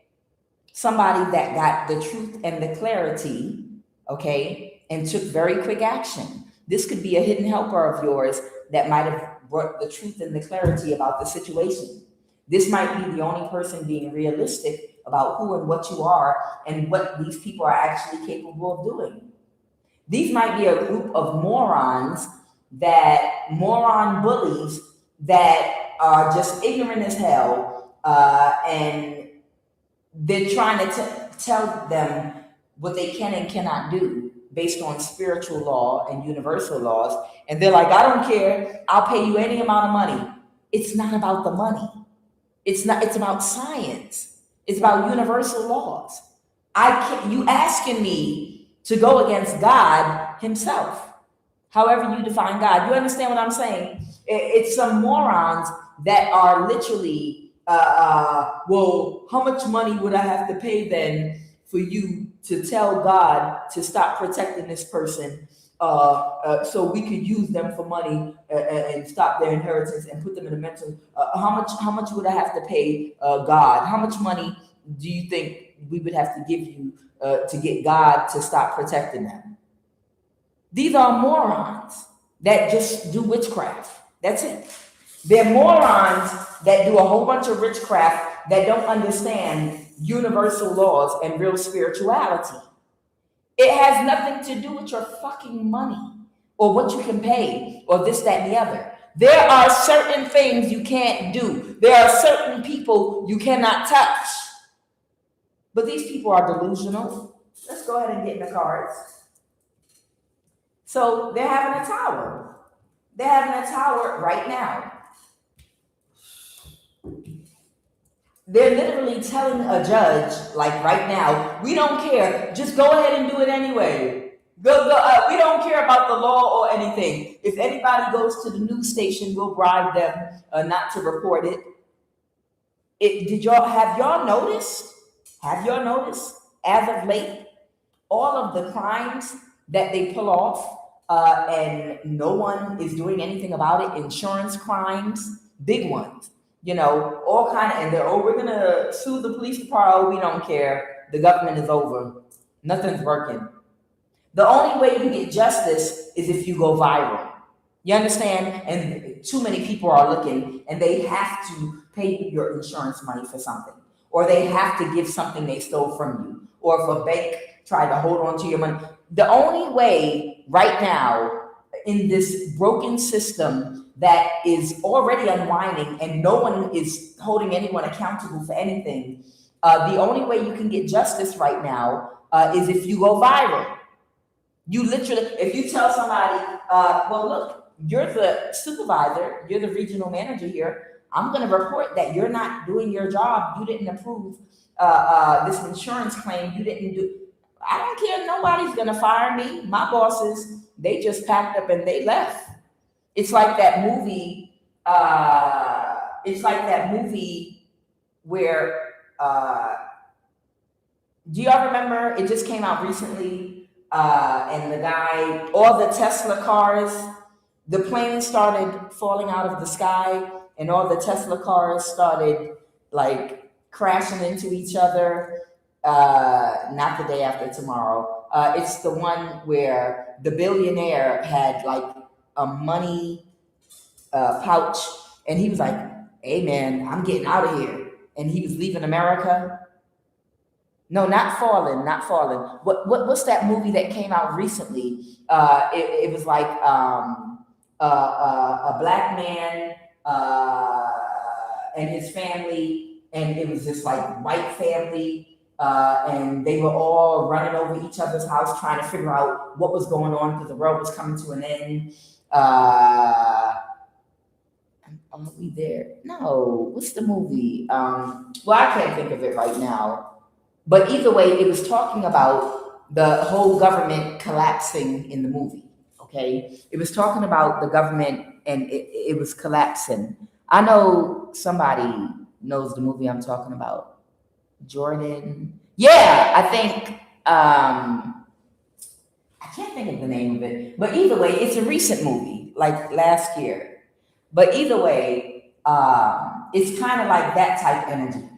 Somebody that got the truth and the clarity, okay, and took very quick action. This could be a hidden helper of yours that might have brought the truth and the clarity about the situation. This might be the only person being realistic about who and what you are and what these people are actually capable of doing. These might be a group of morons, that moron bullies that are just ignorant as hell, and they're trying to tell them what they can and cannot do based on spiritual law and universal laws. And they're like, I don't care. I'll pay you any amount of money. It's not about the money. It's about science. It's about universal laws. You asking me to go against God himself, however you define God. You understand what I'm saying? It's some morons that are literally, well, how much money would I have to pay then for you to tell God to stop protecting this person, so we could use them for money, and stop their inheritance and put them in a mental? How much would I have to pay God? How much money do you think we would have to give you to get God to stop protecting them? These are morons that just do witchcraft. That's it. They're morons that do a whole bunch of witchcraft that don't understand universal laws and real spirituality. It has nothing to do with your fucking money or what you can pay or this, that, and the other. There are certain things you can't do. There are certain people you cannot touch. But these people are delusional. Let's go ahead and get in the cards. So they're having a tower. They're having a tower right now. They're literally telling a judge, like right now, we don't care. Just go ahead and do it anyway. We don't care about the law or anything. If anybody goes to the news station, we'll bribe them not to report it. Have y'all noticed? Have y'all noticed, as of late, all of the crimes that they pull off, and no one is doing anything about it? Insurance crimes, big ones. All kind of, and we're gonna sue the police department. Oh, we don't care. The government is over. Nothing's working. The only way you get justice is if you go viral. You understand? And too many people are looking, and they have to pay your insurance money for something, or they have to give something they stole from you, or if a bank tried to hold on to your money. The only way right now in this broken system that is already unwinding and no one is holding anyone accountable for anything, the only way you can get justice right now is if you go viral. You literally, if you tell somebody, well, look, you're the supervisor, you're the regional manager here, I'm going to report that you're not doing your job. You didn't approve this insurance claim. You didn't do. I don't care. Nobody's going to fire me. My bosses, they just packed up and they left. It's like that movie. It's like that movie where. Do y'all remember? It just came out recently, and the guy, all the Tesla cars, the planes started falling out of the sky, and all the Tesla cars started like crashing into each other. Not the day after tomorrow. It's the one where the billionaire had like a money pouch, and he was like, "Hey man, I'm getting out of here," and he was leaving America. No, not Fallen, not Fallen. What's that movie that came out recently? It was like a black man and his family, and it was just like white family, and they were all running over each other's house trying to figure out what was going on because the world was coming to an end. Are we there? No. What's the movie? Well, I can't think of it right now. But either way, it was talking about the whole government collapsing in the movie. Okay, it was talking about the government and it was collapsing. I know somebody knows the movie I'm talking about. Jordan. Yeah, I think I can't think of the name of it. But either way, it's a recent movie, like last year. But either way, it's kind of like that type energy.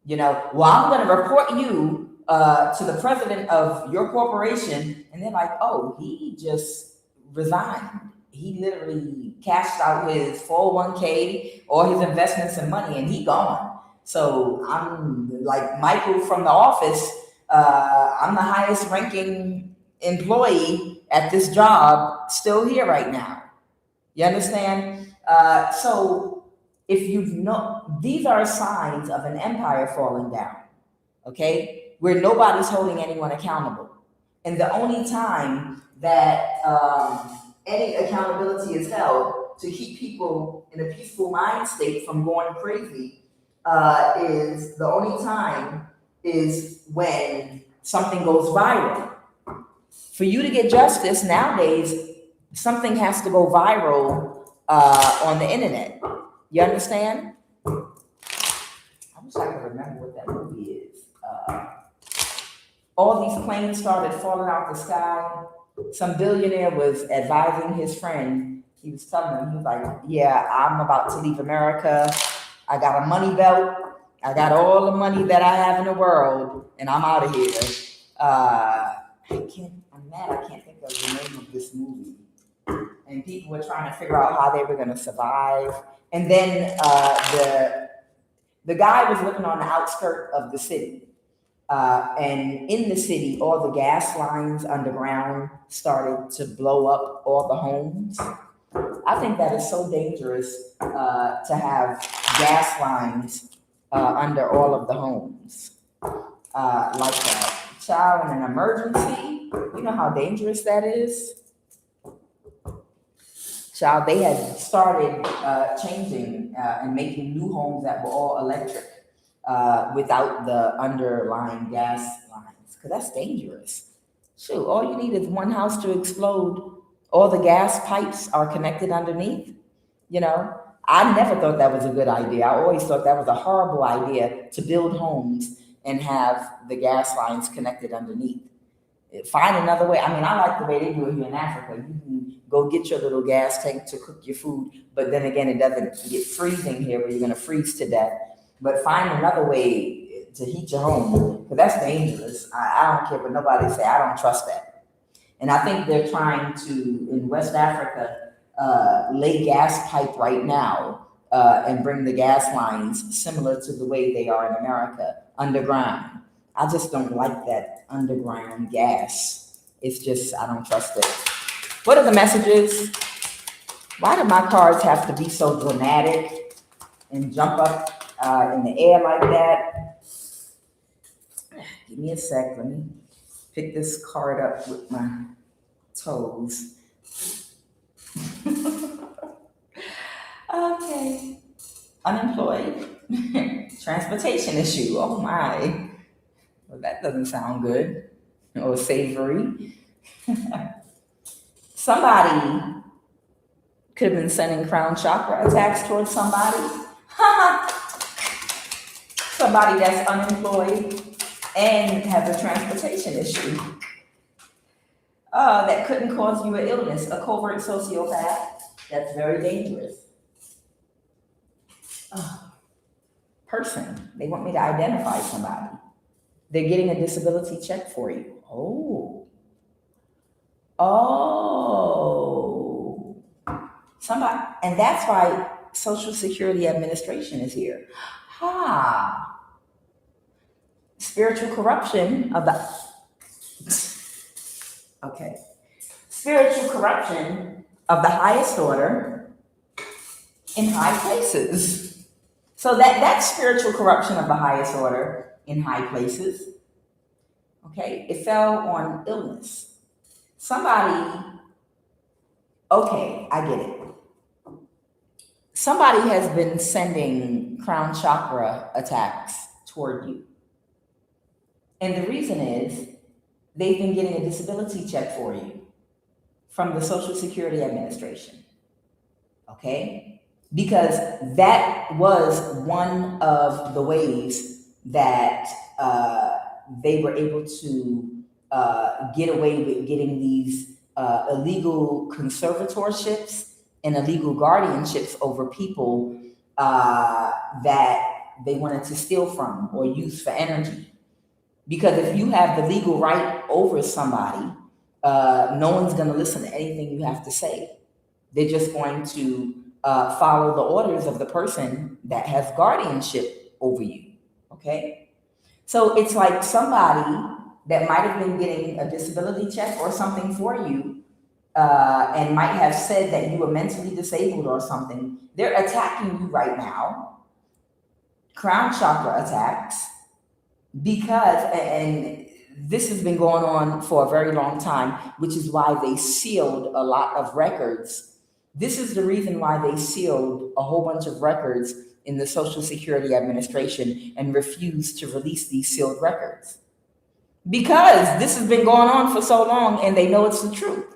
You know, well, I'm going to report you to the president of your corporation. And they're like, oh, he just resigned. He literally cashed out his 401k or his investments and money and he gone. So I'm like Michael from The Office. I'm the highest ranking employee at this job, still here right now. You understand? So if you've not, these are signs of an empire falling down, okay? Where nobody's holding anyone accountable. And the only time that any accountability is held to keep people in a peaceful mind state from going crazy is the only time is when something goes viral. For you to get justice nowadays, something has to go viral on the internet. You understand? I wish I could remember what that movie is. All these planes started falling out the sky. Some billionaire was advising his friend. He was telling him, he was like, yeah, I'm about to leave America. I got a money belt. I got all the money that I have in the world, and I'm out of here. I'm mad I can't think of the name of this movie. And people were trying to figure out how they were going to survive. And then the guy was living on the outskirts of the city. And in the city, all the gas lines underground started to blow up all the homes. I think that is so dangerous to have gas lines under all of the homes like that. Child, in an emergency, you know how dangerous that is? Child, they had started changing and making new homes that were all electric without the underlying gas lines, because that's dangerous. Shoot, all you need is one house to explode. All the gas pipes are connected underneath. You know, I never thought that was a good idea. I always thought that was a horrible idea to build homes and have the gas lines connected underneath. Find another way. I mean, I like the way they do it here in Africa. You can go get your little gas tank to cook your food, but then again, it doesn't get freezing here where you're going to freeze to death. But find another way to heat your home, because that's dangerous. I don't care what nobody say. I don't trust that. And I think they're trying to, in West Africa, lay gas pipe right now and bring the gas lines similar to the way they are in America, underground. I just don't like that underground gas. It's just, I don't trust it. What are the messages? Why do my cards have to be so dramatic and jump up in the air like that? Give me a sec. Let me pick this card up with my toes. Okay. Unemployed. Transportation issue. Oh my. Well, that doesn't sound good or savory. Somebody Could have been sending crown chakra attacks towards somebody. Somebody that's unemployed and has a transportation issue. That couldn't cause you an illness. A covert sociopath, that's very dangerous. Person, they want me to identify somebody. They're getting a disability check for you. Oh. Somebody, and that's why Social Security Administration is here. Spiritual corruption of the, okay. Spiritual corruption of the highest order in high places. So that's spiritual corruption of the highest order in high places. Okay, it fell on illness. Somebody, okay, I get it. Somebody has been sending crown chakra attacks toward you. And the reason is they've been getting a disability check for you from the Social Security Administration. Okay? Because that was one of the ways that they were able to get away with getting these illegal conservatorships and illegal guardianships over people that they wanted to steal from or use for energy. Because if you have the legal right over somebody, no one's going to listen to anything you have to say. They're just going to follow the orders of the person that has guardianship over you, okay? So it's like somebody that might have been getting a disability check or something for you and might have said that you were mentally disabled or something. They're attacking you right now, crown chakra attacks, because, and this has been going on for a very long time, which is why they sealed a lot of records. This is the reason why they sealed a whole bunch of records in the Social Security Administration and refused to release these sealed records. Because this has been going on for so long and they know it's the truth.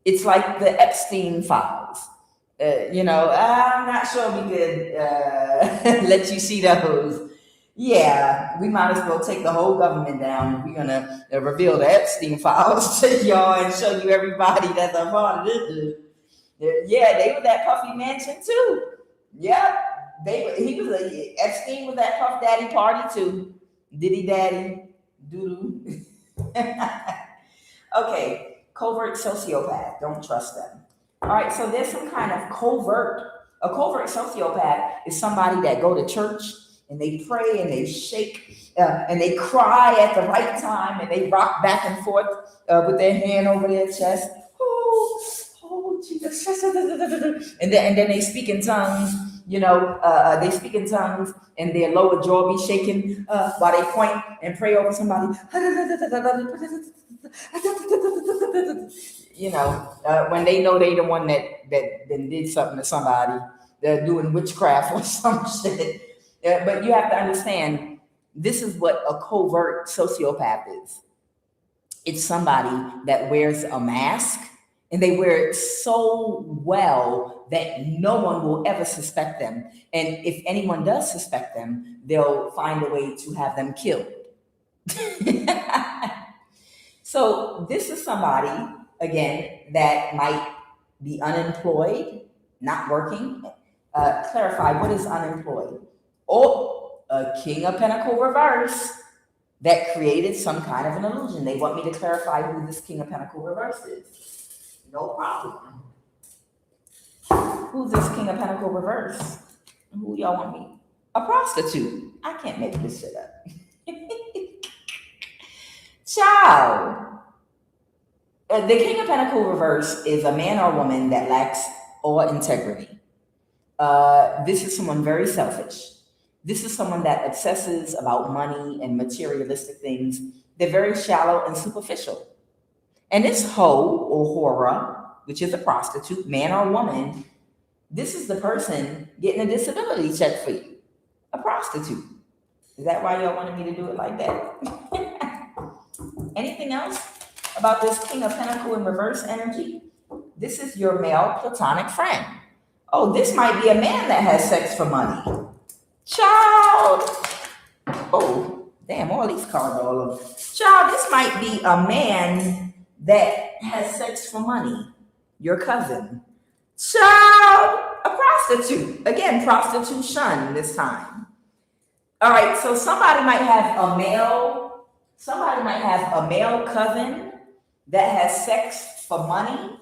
It's like the Epstein files. I'm not sure we could let you see those. Yeah, we might as well take the whole government down. We're going to reveal the Epstein files to y'all and show you everybody that's a part of this. Yeah, they were at Puffy Mansion too. Yeah, Epstein was at Puff Daddy party too. Diddy Daddy, doodoo. Okay, covert sociopath. Don't trust them. All right, so there's some kind of covert. A covert sociopath is somebody that go to church and they pray and they shake and they cry at the right time and they rock back and forth with their hand over their chest. Oh, Jesus. And then they speak in tongues, they speak in tongues and their lower jaw be shaking while they point and pray over somebody. When they know they the one that did something to somebody, they're doing witchcraft or some shit. But you have to understand, this is what a covert sociopath is. It's somebody that wears a mask and they wear it so well that no one will ever suspect them. And if anyone does suspect them, they'll find a way to have them killed. So this is somebody, again, that might be unemployed, not working. Clarify, what is unemployed? Or a King of Pentacle reverse that created some kind of an illusion. They want me to clarify who this King of Pentacle reverse is. No problem. Who's this King of Pentacle reverse? Who y'all want me? A prostitute. I can't make this shit up. Child. The King of Pentacle reverse is a man or woman that lacks all integrity. This is someone very selfish. This is someone that obsesses about money and materialistic things. They're very shallow and superficial. And this hoe or whora, which is a prostitute, man or woman, this is the person getting a disability check for you. A prostitute. Is that why y'all wanted me to do it like that? Anything else about this King of Pentacle in reverse energy? this is your male platonic friend. Oh, this might be a man that has sex for money. Child. Oh, damn, all these cards are all over. Child, this might be a man that has sex for money. Your cousin. Child, a prostitute. Again, prostitution this time. All right, so somebody might have a male cousin that has sex for money.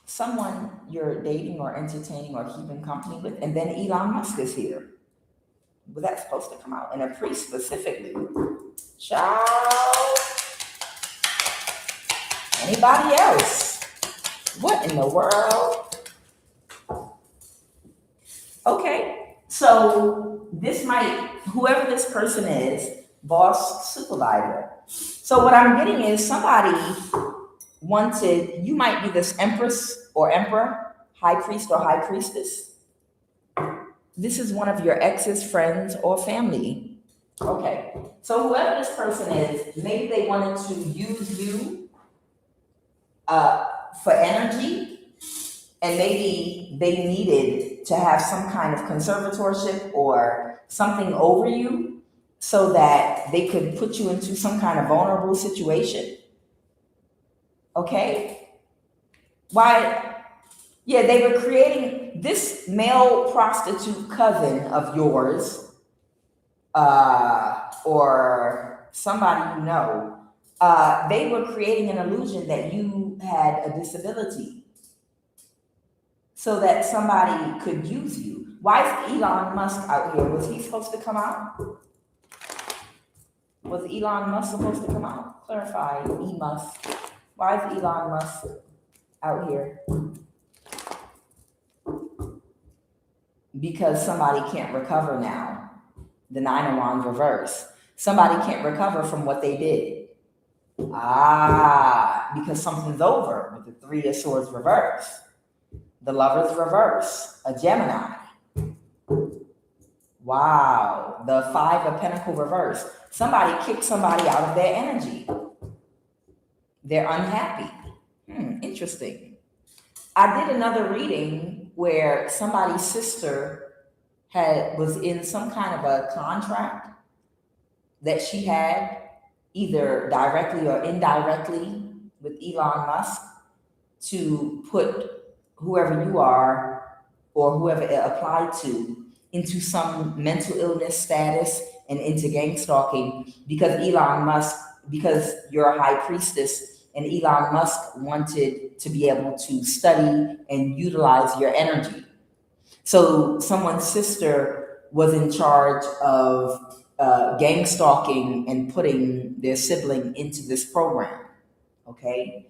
Someone you're dating or entertaining or keeping company with, and then Elon Musk is here. Was that supposed to come out? And a priest specifically. Child. Anybody else? What in the world? Okay, so whoever this person is, boss, supervisor. So what I'm getting is somebody wanted, you might be this empress or emperor, high priest or high priestess. This is one of your ex's friends or family. Okay, so whoever this person is, maybe they wanted to use you for energy, and maybe they needed to have some kind of conservatorship or something over you so that they could put you into some kind of vulnerable situation. Okay? Why? Yeah, they were creating this male prostitute cousin of yours, or somebody you know. They were creating an illusion that you had a disability so that somebody could use you. Why is Elon Musk out here? Was he supposed to come out? Was Elon Musk supposed to come out? Clarify, E. Musk. Why is Elon Musk out here? Because somebody can't recover now. The Nine of Wands reverse. Somebody can't recover from what they did. Because something's over with the Three of Swords reverse. The Lover's reverse, a Gemini. Wow, the Five of Pentacles reverse. Somebody kicked somebody out of their energy. They're unhappy. Interesting. I did another reading where somebody's sister was in some kind of a contract that she had, either directly or indirectly, with Elon Musk to put whoever you are or whoever it applied to into some mental illness status and into gangstalking because because you're a high priestess and Elon Musk wanted to be able to study and utilize your energy. So someone's sister was in charge of gang stalking and putting their sibling into this program. Okay.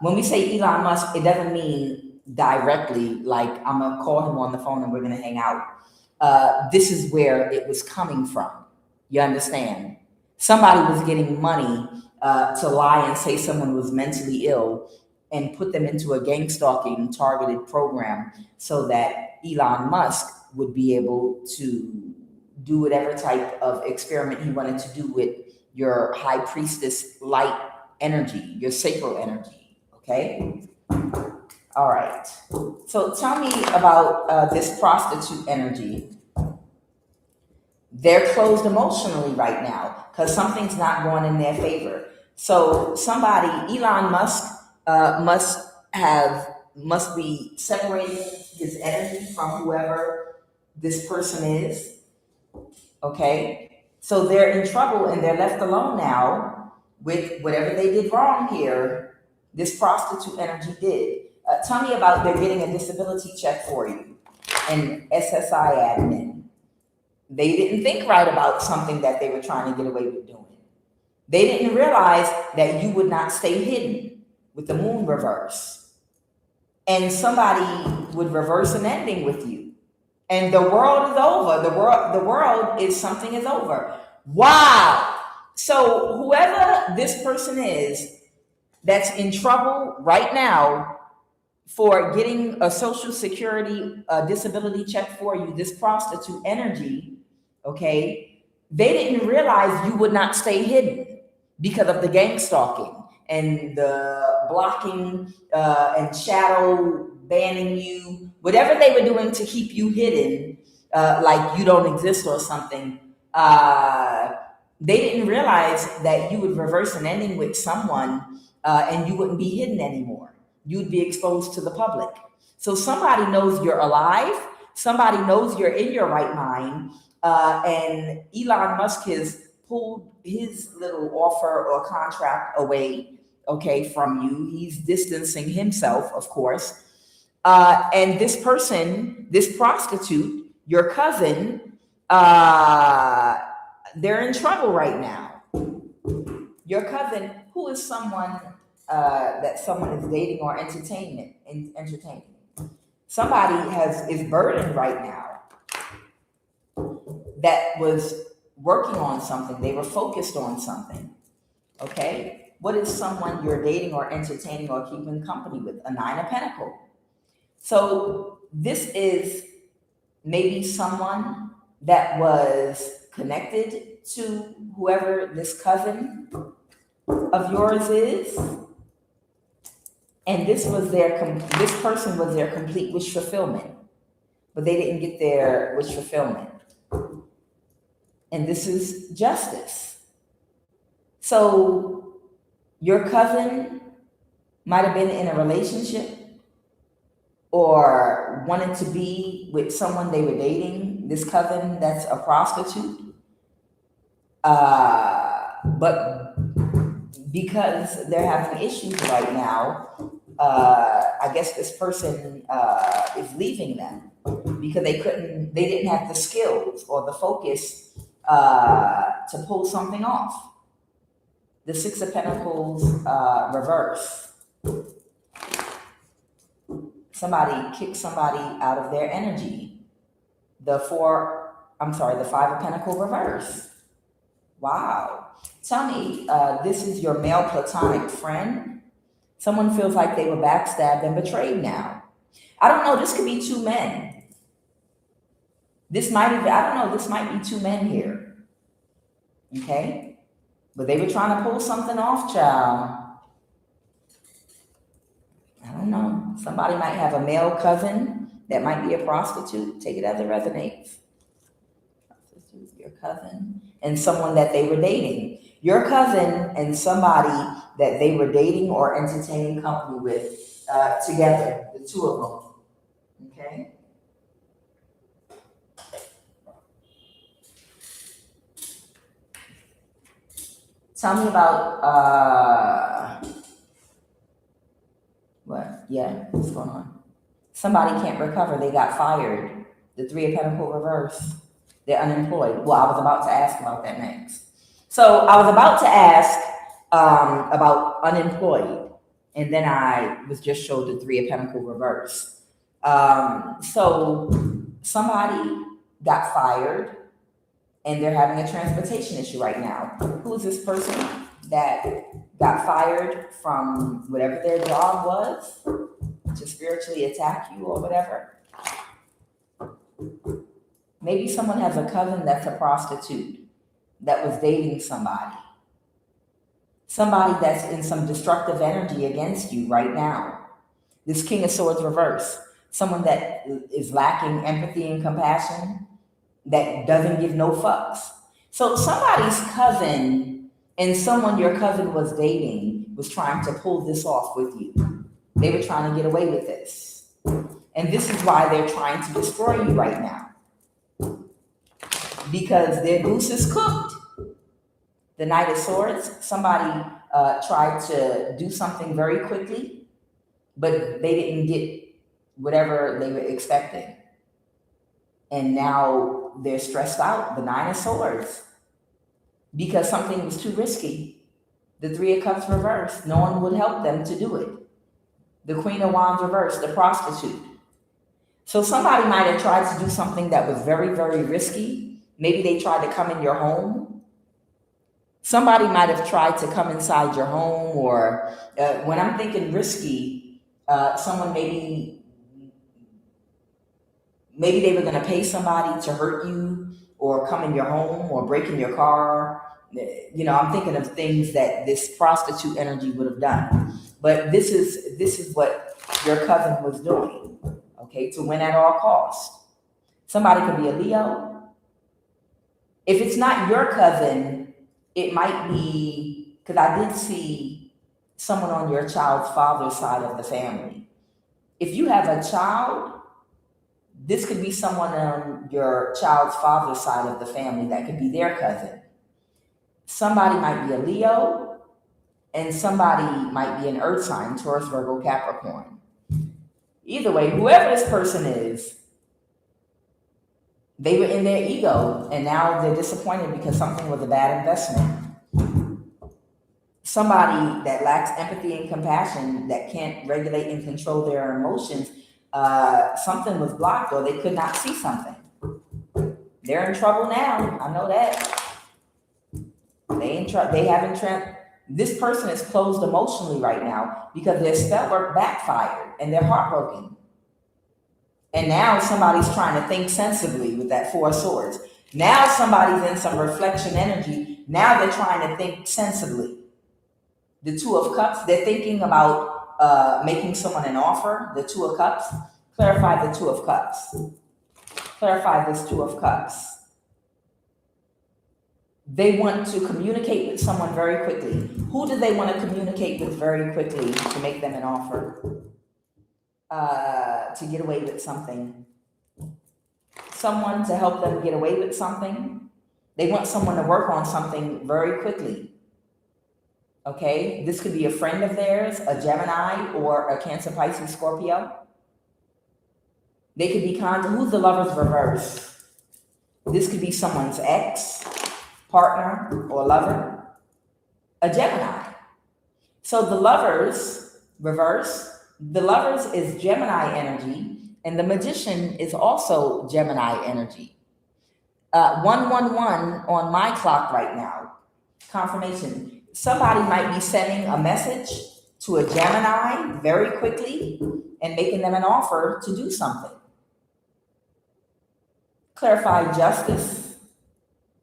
When we say Elon Musk, it doesn't mean directly like I'm gonna call him on the phone and we're gonna hang out. This is where it was coming from. You understand? Somebody was getting money to lie and say someone was mentally ill and put them into a gang stalking targeted program so that Elon Musk would be able to do whatever type of experiment he wanted to do with your high priestess light energy, your sacral energy. Okay? All right. So tell me about this prostitute energy. They're closed emotionally right now because something's not going in their favor. So somebody, Elon Musk, must be separating his energy from whoever this person is. Okay, so they're in trouble and they're left alone now with whatever they did wrong here. This prostitute energy did. Tell me about they're getting a disability check for you and SSI admin. They didn't think right about something that they were trying to get away with doing. They didn't realize that you would not stay hidden with the moon reverse. And somebody would reverse an ending with you. And the world is over. The world is something is over. Wow. So whoever this person is that's in trouble right now for getting a social security disability check for you, this prostitute energy, okay, they didn't realize you would not stay hidden. because of the gang stalking and the blocking and shadow banning you, whatever they were doing to keep you hidden, like you don't exist or something. They didn't realize that you would reverse an ending with someone, and you wouldn't be hidden anymore. You'd be exposed to the public. So somebody knows you're alive. Somebody knows you're in your right mind. And Elon Musk has pulled his little offer or contract away, okay, from you. He's distancing himself, of course. And this person, this prostitute, your cousin, they're in trouble right now. Your cousin, who is someone that someone is dating or entertaining. Somebody is burdened right now that was working on something. They were focused on something. Okay? What is someone you're dating or entertaining or keeping company with? A 9 of Pentacles. So this is maybe someone that was connected to whoever this cousin of yours is, and this person was their complete wish fulfillment, but they didn't get their wish fulfillment. And this is justice. So your cousin might have been in a relationship or wanted to be with someone they were dating, this cousin that's a prostitute. But because they're having issues right now, I guess this person is leaving them because they didn't have the skills or the focus to pull something off. The 6 of Pentacles reverse. Somebody kicked somebody out of their energy. The 5 of Pentacles reverse. Wow. Tell me, this is your male platonic friend. Someone feels like they were backstabbed and betrayed now. I don't know, this could be 2 men. This might be 2 men here. Okay? But they were trying to pull something off, child. I don't know. Somebody might have a male cousin that might be a prostitute. Take it as it resonates. Prostitute, your cousin, and someone that they were dating. Your cousin and somebody that they were dating or entertaining company with together, the 2 of them. Okay? Tell me about what's going on? Somebody can't recover. They got fired. The 3 of Pentacles reverse. They're unemployed. Well, I was about to ask about that next. So I was about to ask about unemployed, and then I was just showed the 3 of Pentacles reverse. So somebody got fired, and they're having a transportation issue right now. Who is this person that got fired from whatever their job was to spiritually attack you or whatever? Maybe someone has a cousin that's a prostitute that was dating somebody. Somebody that's in some destructive energy against you right now. This King of Swords reverse. Someone that is lacking empathy and compassion, that doesn't give no fucks. So somebody's cousin and someone your cousin was dating was trying to pull this off with you. They were trying to get away with this. And this is why they're trying to destroy you right now. Because their goose is cooked. The Knight of Swords, somebody tried to do something very quickly, but they didn't get whatever they were expecting. And now they're stressed out, the 9 of Swords, because something was too risky. The 3 of Cups reversed. No one would help them to do it. The Queen of Wands reversed, the prostitute. So somebody might have tried to do something that was very, very risky. Maybe they tried to come in your home. Somebody might have tried to come inside your home, or when I'm thinking risky, someone maybe they were going to pay somebody to hurt you or come in your home or break in your car I'm thinking of things that this prostitute energy would have done. But this is what your cousin was doing, okay, to win at all costs. Somebody could be a Leo. If it's not your cousin, it might be, because I did see someone on your child's father's side of the family. If you have a child, this could be someone on your child's father's side of the family that could be their cousin. Somebody might be a Leo, and somebody might be an earth sign, Taurus, Virgo, Capricorn. Either way, whoever this person is, they were in their ego, and now they're disappointed because something was a bad investment. Somebody that lacks empathy and compassion, that can't regulate and control their emotions, something was blocked, or they could not see something. They're in trouble now. I know that. This person is closed emotionally right now because their spell work backfired and they're heartbroken. And now somebody's trying to think sensibly with that Four of Swords. Now somebody's in some reflection energy. Now they're trying to think sensibly. The Two of Cups, they're thinking about making someone an offer. The Two of Cups, clarify the Two of Cups. Clarify this Two of Cups. They want to communicate with someone very quickly. Who do they want to communicate with very quickly to make them an offer? To get away with something. Someone to help them get away with something. They want someone to work on something very quickly. Okay? This could be a friend of theirs, a Gemini, or a Cancer, Pisces, Scorpio. They could be who's the Lover's reverse? This could be someone's ex, partner, or lover. A Gemini. So the Lover's reverse, the Lovers is Gemini energy, and the Magician is also Gemini energy. 111 on my clock right now. Confirmation. Somebody might be sending a message to a Gemini very quickly and making them an offer to do something. Clarify Justice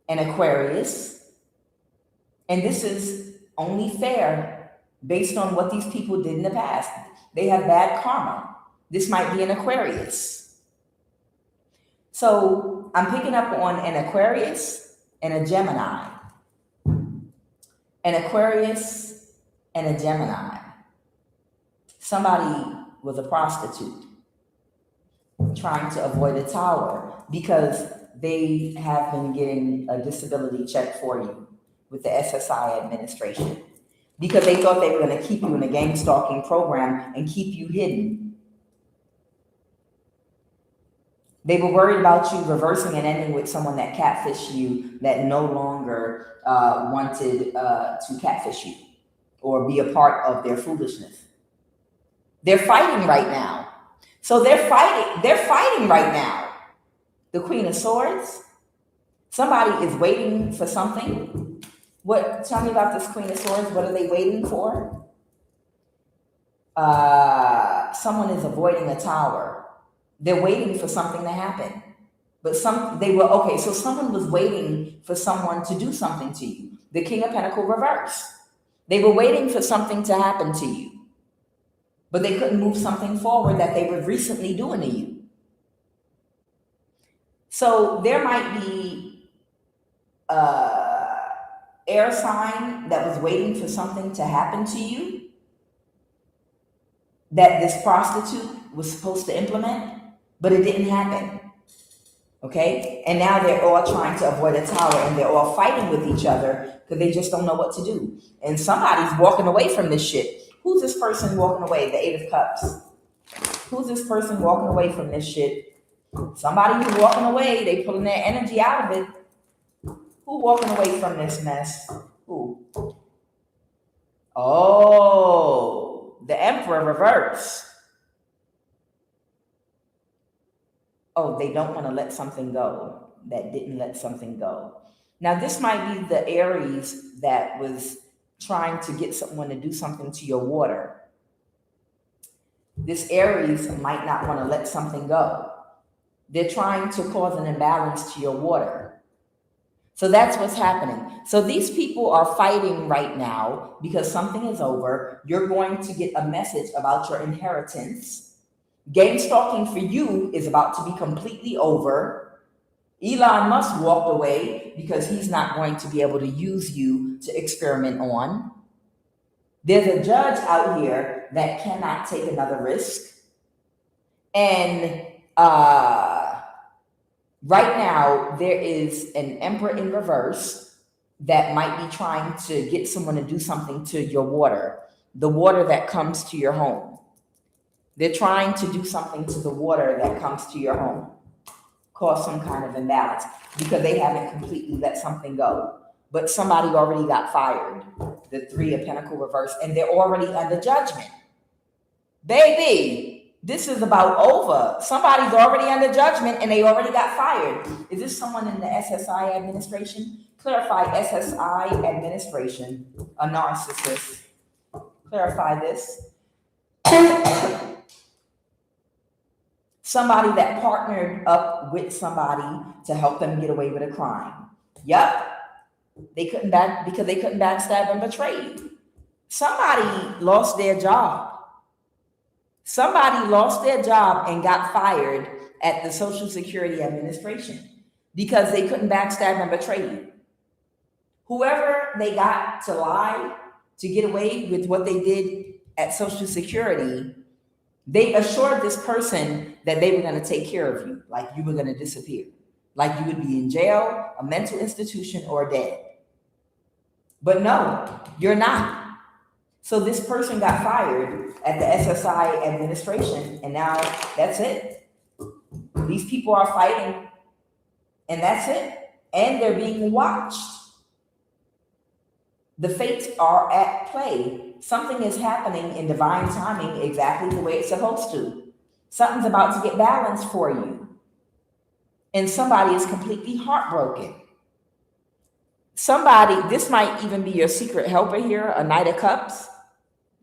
and Aquarius. And this is only fair based on what these people did in the past. They have bad karma. This might be an Aquarius. So I'm picking up on an Aquarius and a Gemini. An Aquarius and a Gemini. Somebody was a prostitute trying to avoid a tower because they have been getting a disability check for you with the SSI administration, because they thought they were going to keep you in a Gangstalkin program and keep you hidden. They were worried about you reversing and ending with someone that catfished you, that no longer wanted to catfish you or be a part of their foolishness. They're fighting right now. So they're fighting right now. The Queen of Swords. Somebody is waiting for something. Tell me about this Queen of Swords. What are they waiting for? Someone is avoiding a tower. They're waiting for something to happen. But so someone was waiting for someone to do something to you. The King of Pentacles reverse. They were waiting for something to happen to you. But they couldn't move something forward that they were recently doing to you. So there might be air sign that was waiting for something to happen to you that this prostitute was supposed to implement, but it didn't happen. Okay? And now they're all trying to avoid a tower, and they're all fighting with each other because they just don't know what to do. And somebody's walking away from this shit. Who's this person walking away? The Eight of Cups. Who's this person walking away from this shit? Somebody who's walking away. They pulling their energy out of it. Who walking away from this mess? Who? Oh, the Emperor reverse. Oh, they don't want to let something go. That didn't let something go. Now, this might be the Aries that was trying to get someone to do something to your water. This Aries might not want to let something go. They're trying to cause an imbalance to your water. So that's what's happening. So these people are fighting right now because something is over. You're going to get a message about your inheritance. Gangstalking for you is about to be completely over. Elon Musk walked away because he's not going to be able to use you to experiment on. There's a judge out here that cannot take another risk. And right now, there is an emperor in reverse that might be trying to get someone to do something to your water, the water that comes to your home. They're trying to do something to the water that comes to your home, cause some kind of imbalance because they haven't completely let something go. But somebody already got fired, the Three of Pentacles reverse, and they're already under judgment. Baby, this is about over. Somebody's already under judgment and they already got fired. Is this someone in the SSI administration? Clarify SSI administration, a narcissist. Clarify this. Somebody that partnered up with somebody to help them get away with a crime. Yep. They couldn't backstab and betray. Somebody lost their job. Somebody lost their job and got fired at the Social Security Administration because they couldn't backstab and betray you. Whoever they got to lie to get away with what they did at Social Security, they assured this person that they were going to take care of you, like you were going to disappear, like you would be in jail, a mental institution, or dead. But no, you're not. So this person got fired at the SSI administration, and now that's it. These people are fighting, and that's it. And they're being watched. The fates are at play. Something is happening in divine timing exactly the way it's supposed to. Something's about to get balanced for you. And somebody is completely heartbroken. Somebody, this might even be your secret helper here, a Knight of Cups.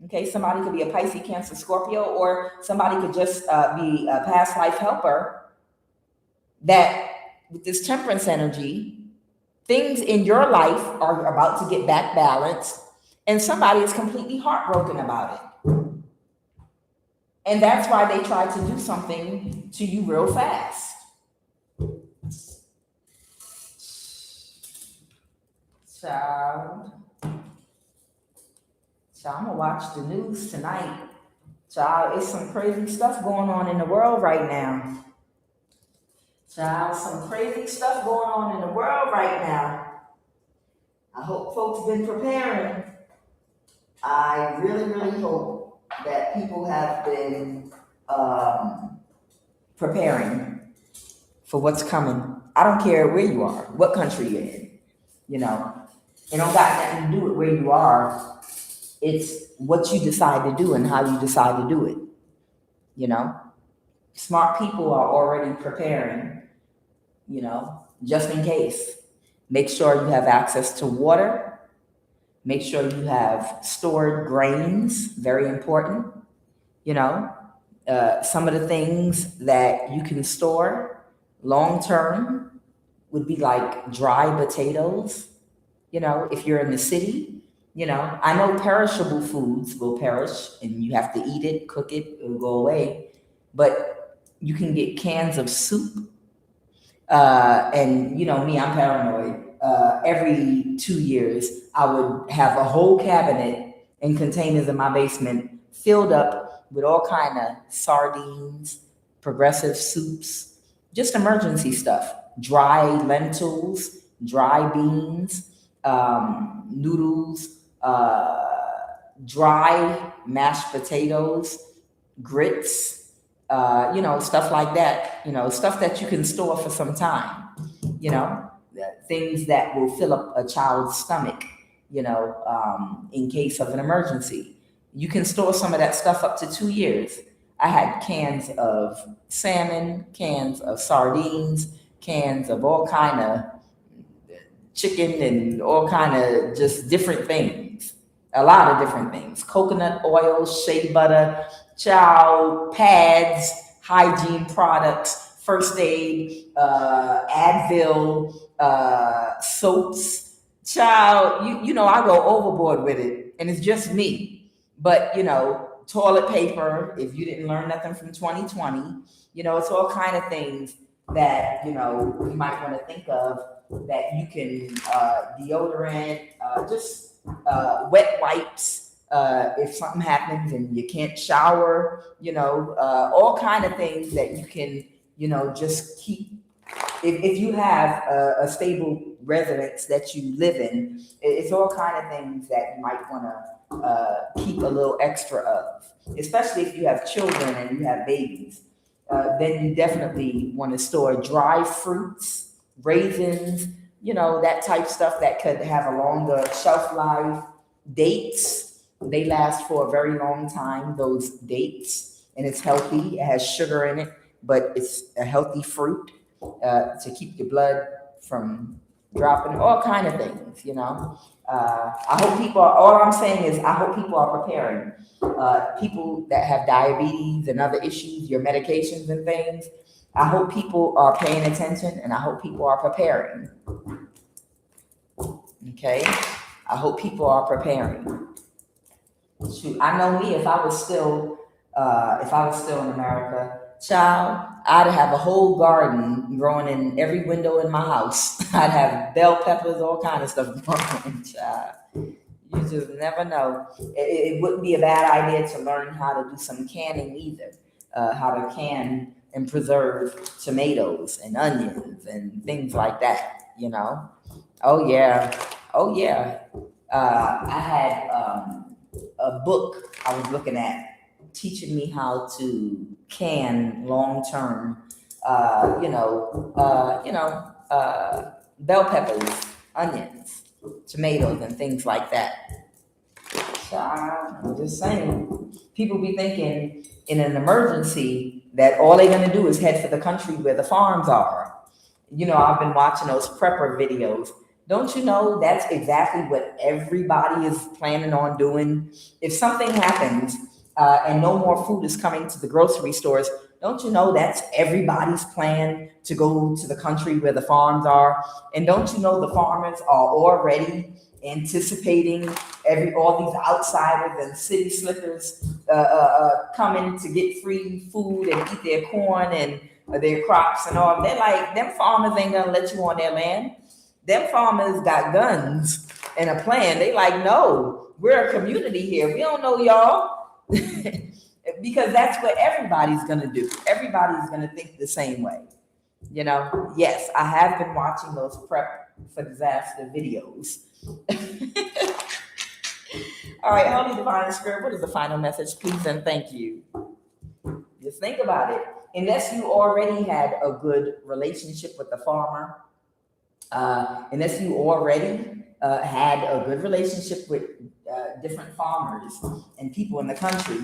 Okay, somebody could be a Pisces, Cancer, Scorpio, or somebody could just be a past life helper that with this Temperance energy, things in your life are about to get back balanced, and somebody is completely heartbroken about it. And that's why they try to do something to you real fast. Child, I'm gonna watch the news tonight. Child, it's some crazy stuff going on in the world right now. Child, some crazy stuff going on in the world right now. I hope folks been preparing. I really, really hope that people have been preparing for what's coming. I don't care where you are, what country you're in. You know, it don't got nothing to do with where you are. It's what you decide to do and how you decide to do it. You know, smart people are already preparing, you know, just in case. Make sure you have access to water. Make sure you have stored grains, very important. You know, some of the things that you can store long term would be like dry potatoes. You know, if you're in the city, you know, I know perishable foods will perish and you have to eat it, cook it, it'll go away. But you can get cans of soup. And, you know, me, I'm paranoid. Every 2 years, I would have a whole cabinet and containers in my basement filled up with all kind of sardines, progressive soups, just emergency stuff. Dry lentils, dry beans, noodles, dry mashed potatoes, grits, you know, stuff like that, you know, stuff that you can store for some time, you know, things that will fill up a child's stomach, you know, in case of an emergency. You can store some of that stuff up to 2 years. I had cans of salmon, cans of sardines, cans of all kind of chicken and all kind of just different things, a lot of different things, coconut oil, shea butter, chow, pads, hygiene products, first aid, Advil, soaps. Child, you know, I go overboard with it, and it's just me. But, you know, toilet paper, if you didn't learn nothing from 2020, you know, it's all kind of things that, you know, you might want to think of that you can, deodorant, just wet wipes, if something happens and you can't shower, you know, all kind of things that you can, you know, just keep. If you have a stable residence that you live in, it's all kind of things that you might want to keep a little extra of, especially if you have children and you have babies. Then you definitely want to store dry fruits, raisins, you know, that type stuff that could have a longer shelf life. Dates, they last for a very long time, those dates, and it's healthy. It has sugar in it, but it's a healthy fruit to keep your blood from dropping, all kind of things, you know. I hope people are, all I'm saying is I hope people are preparing. People that have diabetes and other issues, your medications and things, I hope people are paying attention, and I hope people are preparing. Okay? I hope people are preparing. Shoot, I know me, if I was still in America, child, I'd have a whole garden growing in every window in my house. I'd have bell peppers, all kind of stuff growing, child. You just never know. It wouldn't be a bad idea to learn how to do some canning either. How to can and preserve tomatoes and onions and things like that, you know? Oh yeah. I had a book I was looking at teaching me how to can long-term, bell peppers, onions, tomatoes, and things like that. So I'm just saying, people be thinking in an emergency that all they're gonna do is head for the country where the farms are. You know, I've been watching those prepper videos. Don't you know that's exactly what everybody is planning on doing? If something happens and no more food is coming to the grocery stores, don't you know that's everybody's plan to go to the country where the farms are? And don't you know the farmers are already anticipating all these outsiders and city slickers coming to get free food and eat their corn and their crops and all? They're like, them farmers ain't gonna let you on their land. Them farmers got guns and a plan. They like, no, we're a community here. We don't know y'all. Because that's what everybody's gonna do. Everybody's gonna think the same way. You know, yes, I have been watching those prep for disaster videos. All right, Holy Divine Spirit, what is the final message, please and thank you? Just think about it. Unless you already had a good relationship with the farmer, unless you already had a good relationship with different farmers and people in the country,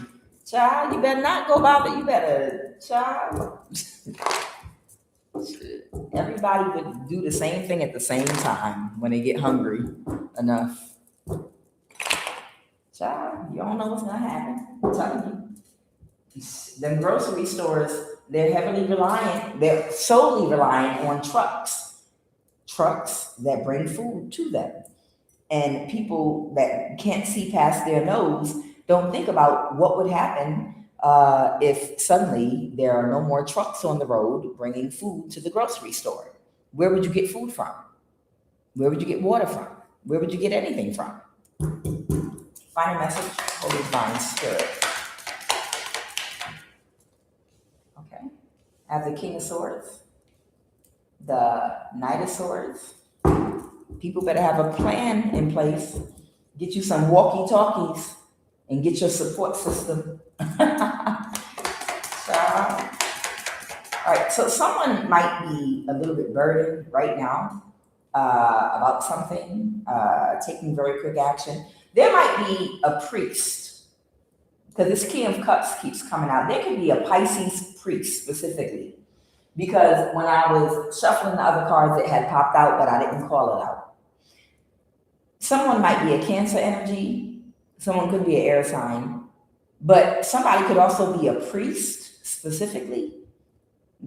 child, you better not go bother. You better, child. Everybody would do the same thing at the same time when they get hungry enough. Child, you don't know what's gonna happen. I'm telling you. Them grocery stores, they're solely reliant on trucks that bring food to them. And people that can't see past their nose don't think about what would happen if suddenly there are no more trucks on the road bringing food to the grocery store. Where would you get food from? Where would you get water from? Where would you get anything from? Final message, Holy Divine Spirit. Okay. I have the King of Swords, the Knight of Swords. People better have a plan in place. Get you some walkie-talkies and get your support system. All right, so someone might be a little bit burdened right now about something, taking very quick action. There might be a priest, because this King of Cups keeps coming out. There could be a Pisces priest specifically, because when I was shuffling the other cards, it had popped out, but I didn't call it out. Someone might be a Cancer energy. Someone could be an air sign, but somebody could also be a priest specifically.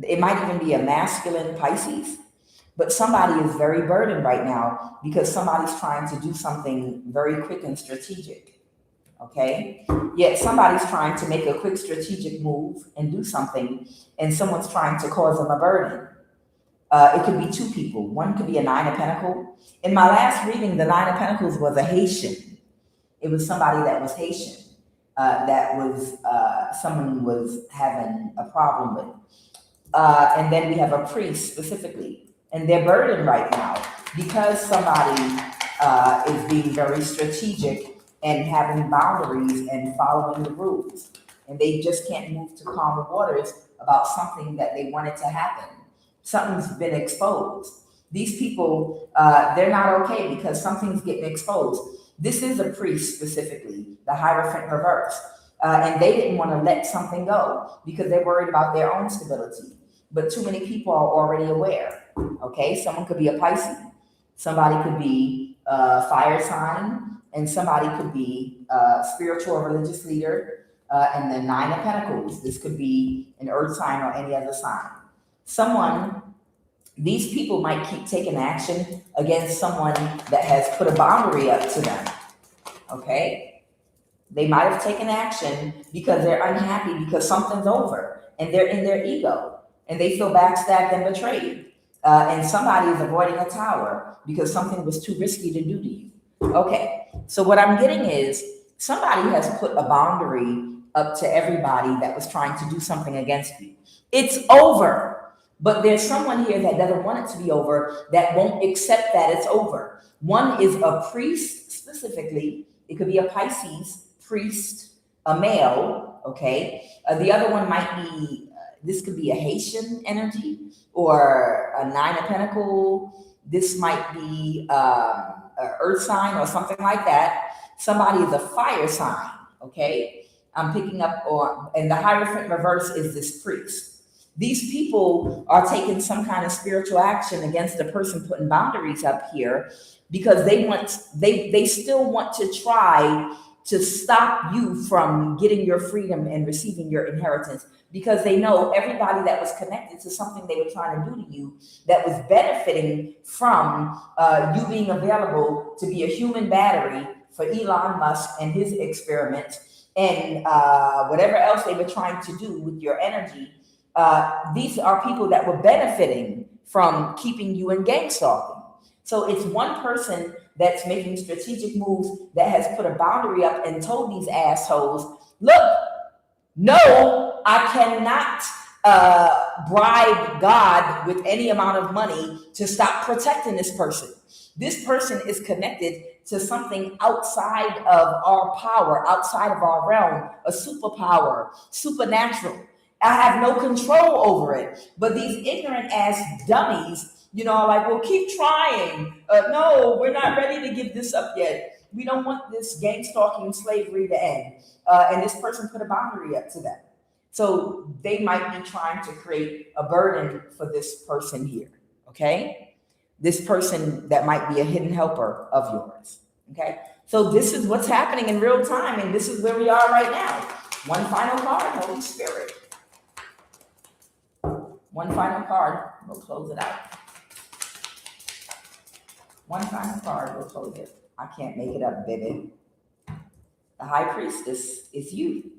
It might even be a masculine Pisces, but somebody is very burdened right now because somebody's trying to do something very quick and strategic. Okay? Yet somebody's trying to make a quick strategic move and do something, and someone's trying to cause them a burden. It could be two people. One could be a Nine of Pentacles. In my last reading, the Nine of Pentacles was a Haitian. It was somebody that was Haitian, that was someone was having a problem with. And then we have a priest specifically, and they're burdened right now because somebody is being very strategic and having boundaries and following the rules. And they just can't move to calmer waters about something that they wanted to happen. Something's been exposed. These people, they're not okay because something's getting exposed. This is a priest specifically, the Hierophant reverse. And they didn't want to let something go because they're worried about their own stability. But too many people are already aware. Okay, someone could be a Pisces, somebody could be a fire sign, and somebody could be a spiritual or religious leader, and the Nine of Pentacles. This could be an earth sign or any other sign. These people might keep taking action against someone that has put a boundary up to them. Okay? They might have taken action because they're unhappy because something's over and they're in their ego and they feel backstabbed and betrayed. And somebody is avoiding a tower because something was too risky to do to you. Okay, so what I'm getting is somebody has put a boundary up to everybody that was trying to do something against you. It's over, but there's someone here that doesn't want it to be over, that won't accept that it's over. One is a priest specifically. It could be a Pisces priest, a male, okay? The other one might be, this could be a Haitian energy or a Nine of Pentacles. This might be an earth sign or something like that. Somebody is a fire sign, okay? I'm picking up on, and the Hierophant reverse is this priest. These people are taking some kind of spiritual action against the person putting boundaries up here because they still want to try to stop you from getting your freedom and receiving your inheritance, because they know everybody that was connected to something they were trying to do to you that was benefiting from you being available to be a human battery for Elon Musk and his experiments and whatever else they were trying to do with your energy. These are people that were benefiting from keeping you in gangstalking. So it's one person that's making strategic moves that has put a boundary up and told these assholes, look, no, I cannot bribe God with any amount of money to stop protecting this person. This person is connected to something outside of our power, outside of our realm, a superpower, supernatural. I have no control over it. But these ignorant ass dummies, are like, well, keep trying. No, we're not ready to give this up yet. We don't want this gang stalking slavery to end. And this person put a boundary up to them. So they might be trying to create a burden for this person here. Okay? This person that might be a hidden helper of yours. Okay? So this is what's happening in real time, and this is where we are right now. One final card, Holy Spirit. One final card, we'll close it out. One final card, we'll close it. I can't make it up, baby. The High Priestess is you.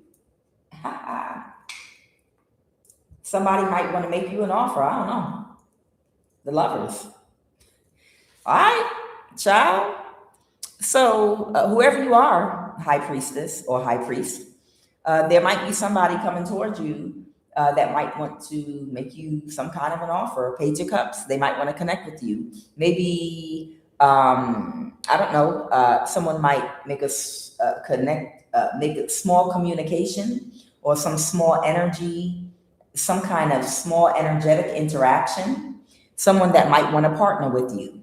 Somebody might want to make you an offer. I don't know. The Lovers. All right, child. So whoever you are, High Priestess or High Priest, there might be somebody coming towards you that might want to make you some kind of an offer. Page of Cups. They might want to connect with you. Maybe I don't know. Someone might make us make a small communication or some small energy, some kind of small energetic interaction. Someone that might want to partner with you.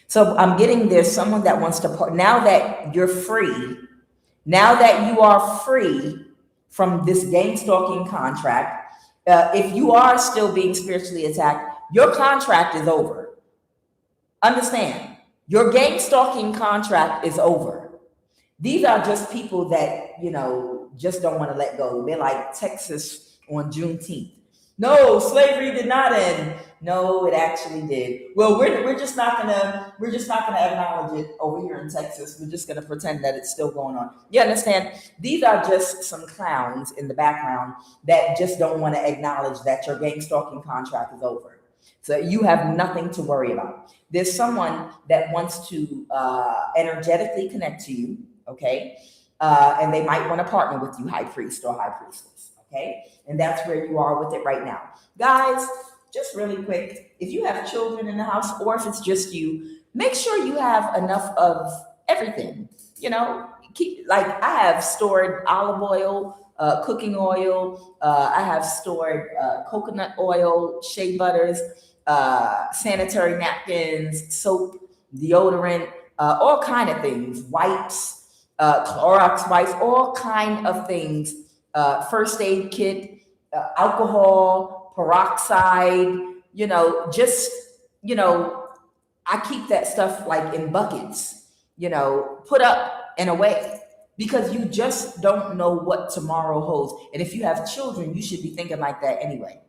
So I'm getting there's someone that wants to partner. Now that you're free, now that you are free from this gang stalking contract, if you are still being spiritually attacked, your contract is over. Understand, your gang stalking contract is over. These are just people that, just don't want to let go. They're like Texas on Juneteenth. No, slavery did not end. No, it actually did. Well, we're just not gonna acknowledge it over here in Texas. We're just gonna pretend that it's still going on. You understand? These are just some clowns in the background that just don't want to acknowledge that your gang stalking contract is over. So you have nothing to worry about. There's someone that wants to energetically connect to you, okay? And they might want to partner with you, high priest or high priestess, okay? And that's where you are with it right now. Guys, just really quick, if you have children in the house or if it's just you, make sure you have enough of everything. You know, keep, like, I have stored olive oil, cooking oil, I have stored coconut oil, shea butters, sanitary napkins, soap, deodorant, all kind of things, wipes, Clorox wipes, all kind of things, first aid kit, alcohol, peroxide, just, I keep that stuff like in buckets, put up and away because you just don't know what tomorrow holds. And if you have children, you should be thinking like that anyway.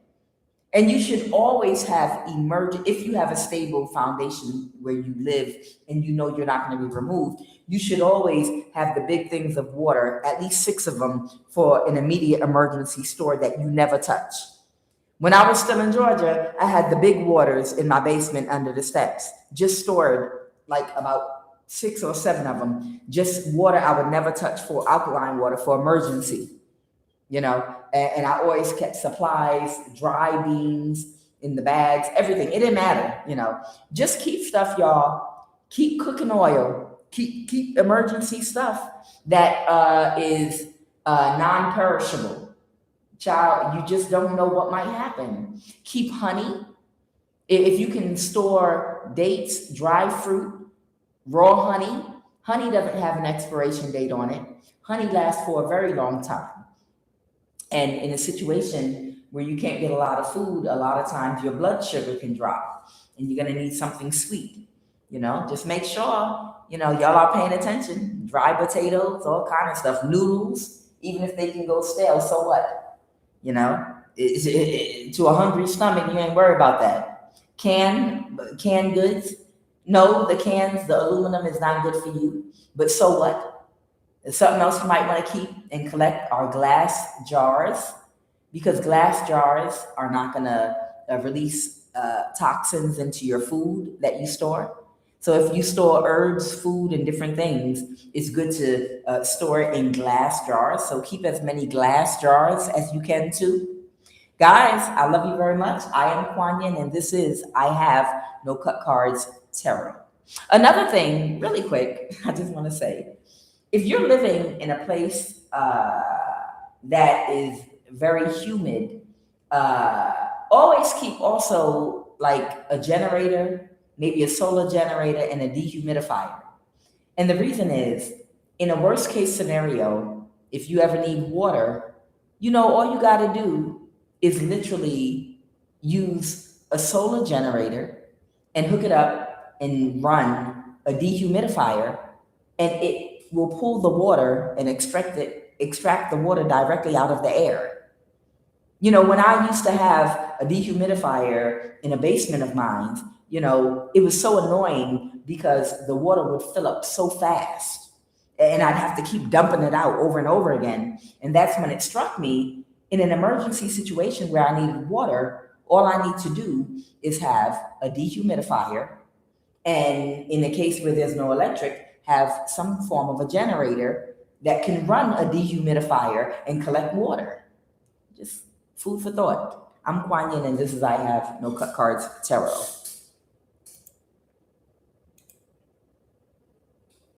And you should always have if you have a stable foundation where you live and you know you're not going to be removed, you should always have the big things of water, at least 6 of them, for an immediate emergency store that you never touch. When I was still in Georgia, I had the big waters in my basement under the steps, just stored like about 6 or 7 of them, just water I would never touch, for alkaline water for emergency. And I always kept supplies, dry beans in the bags, everything. It didn't matter, just keep stuff, y'all. Keep cooking oil, keep emergency stuff that is non-perishable. Child, you just don't know what might happen. Keep honey. If you can store dates, dry fruit, raw honey. Honey doesn't have an expiration date on it. Honey lasts for a very long time. And in a situation where you can't get a lot of food, a lot of times your blood sugar can drop and you're going to need something sweet. Just make sure, y'all are paying attention. Dry potatoes, all kind of stuff, noodles, even if they can go stale, so what? To a hungry stomach, you ain't worried about that. Canned goods, no, the cans, the aluminum is not good for you, but so what? Something else you might want to keep and collect are glass jars, because glass jars are not going to release toxins into your food that you store. So if you store herbs, food, and different things, it's good to store it in glass jars. So keep as many glass jars as you can too. Guys, I love you very much. I am Kuan Yin, and this is I Have No Cut Cards Tarot. Another thing, really quick, I just want to say, if you're living in a place that is very humid, always keep also like a generator, maybe a solar generator and a dehumidifier. And the reason is, in a worst case scenario, if you ever need water, all you got to do is literally use a solar generator and hook it up and run a dehumidifier, and it will pull the water and extract the water directly out of the air. When I used to have a dehumidifier in a basement of mine, it was so annoying because the water would fill up so fast and I'd have to keep dumping it out over and over again. And that's when it struck me, in an emergency situation where I needed water, all I need to do is have a dehumidifier. And in the case where there's no electric, have some form of a generator that can run a dehumidifier and collect water. Just food for thought. I'm Kuan Yin, and this is I Have No Cut Cards Tarot.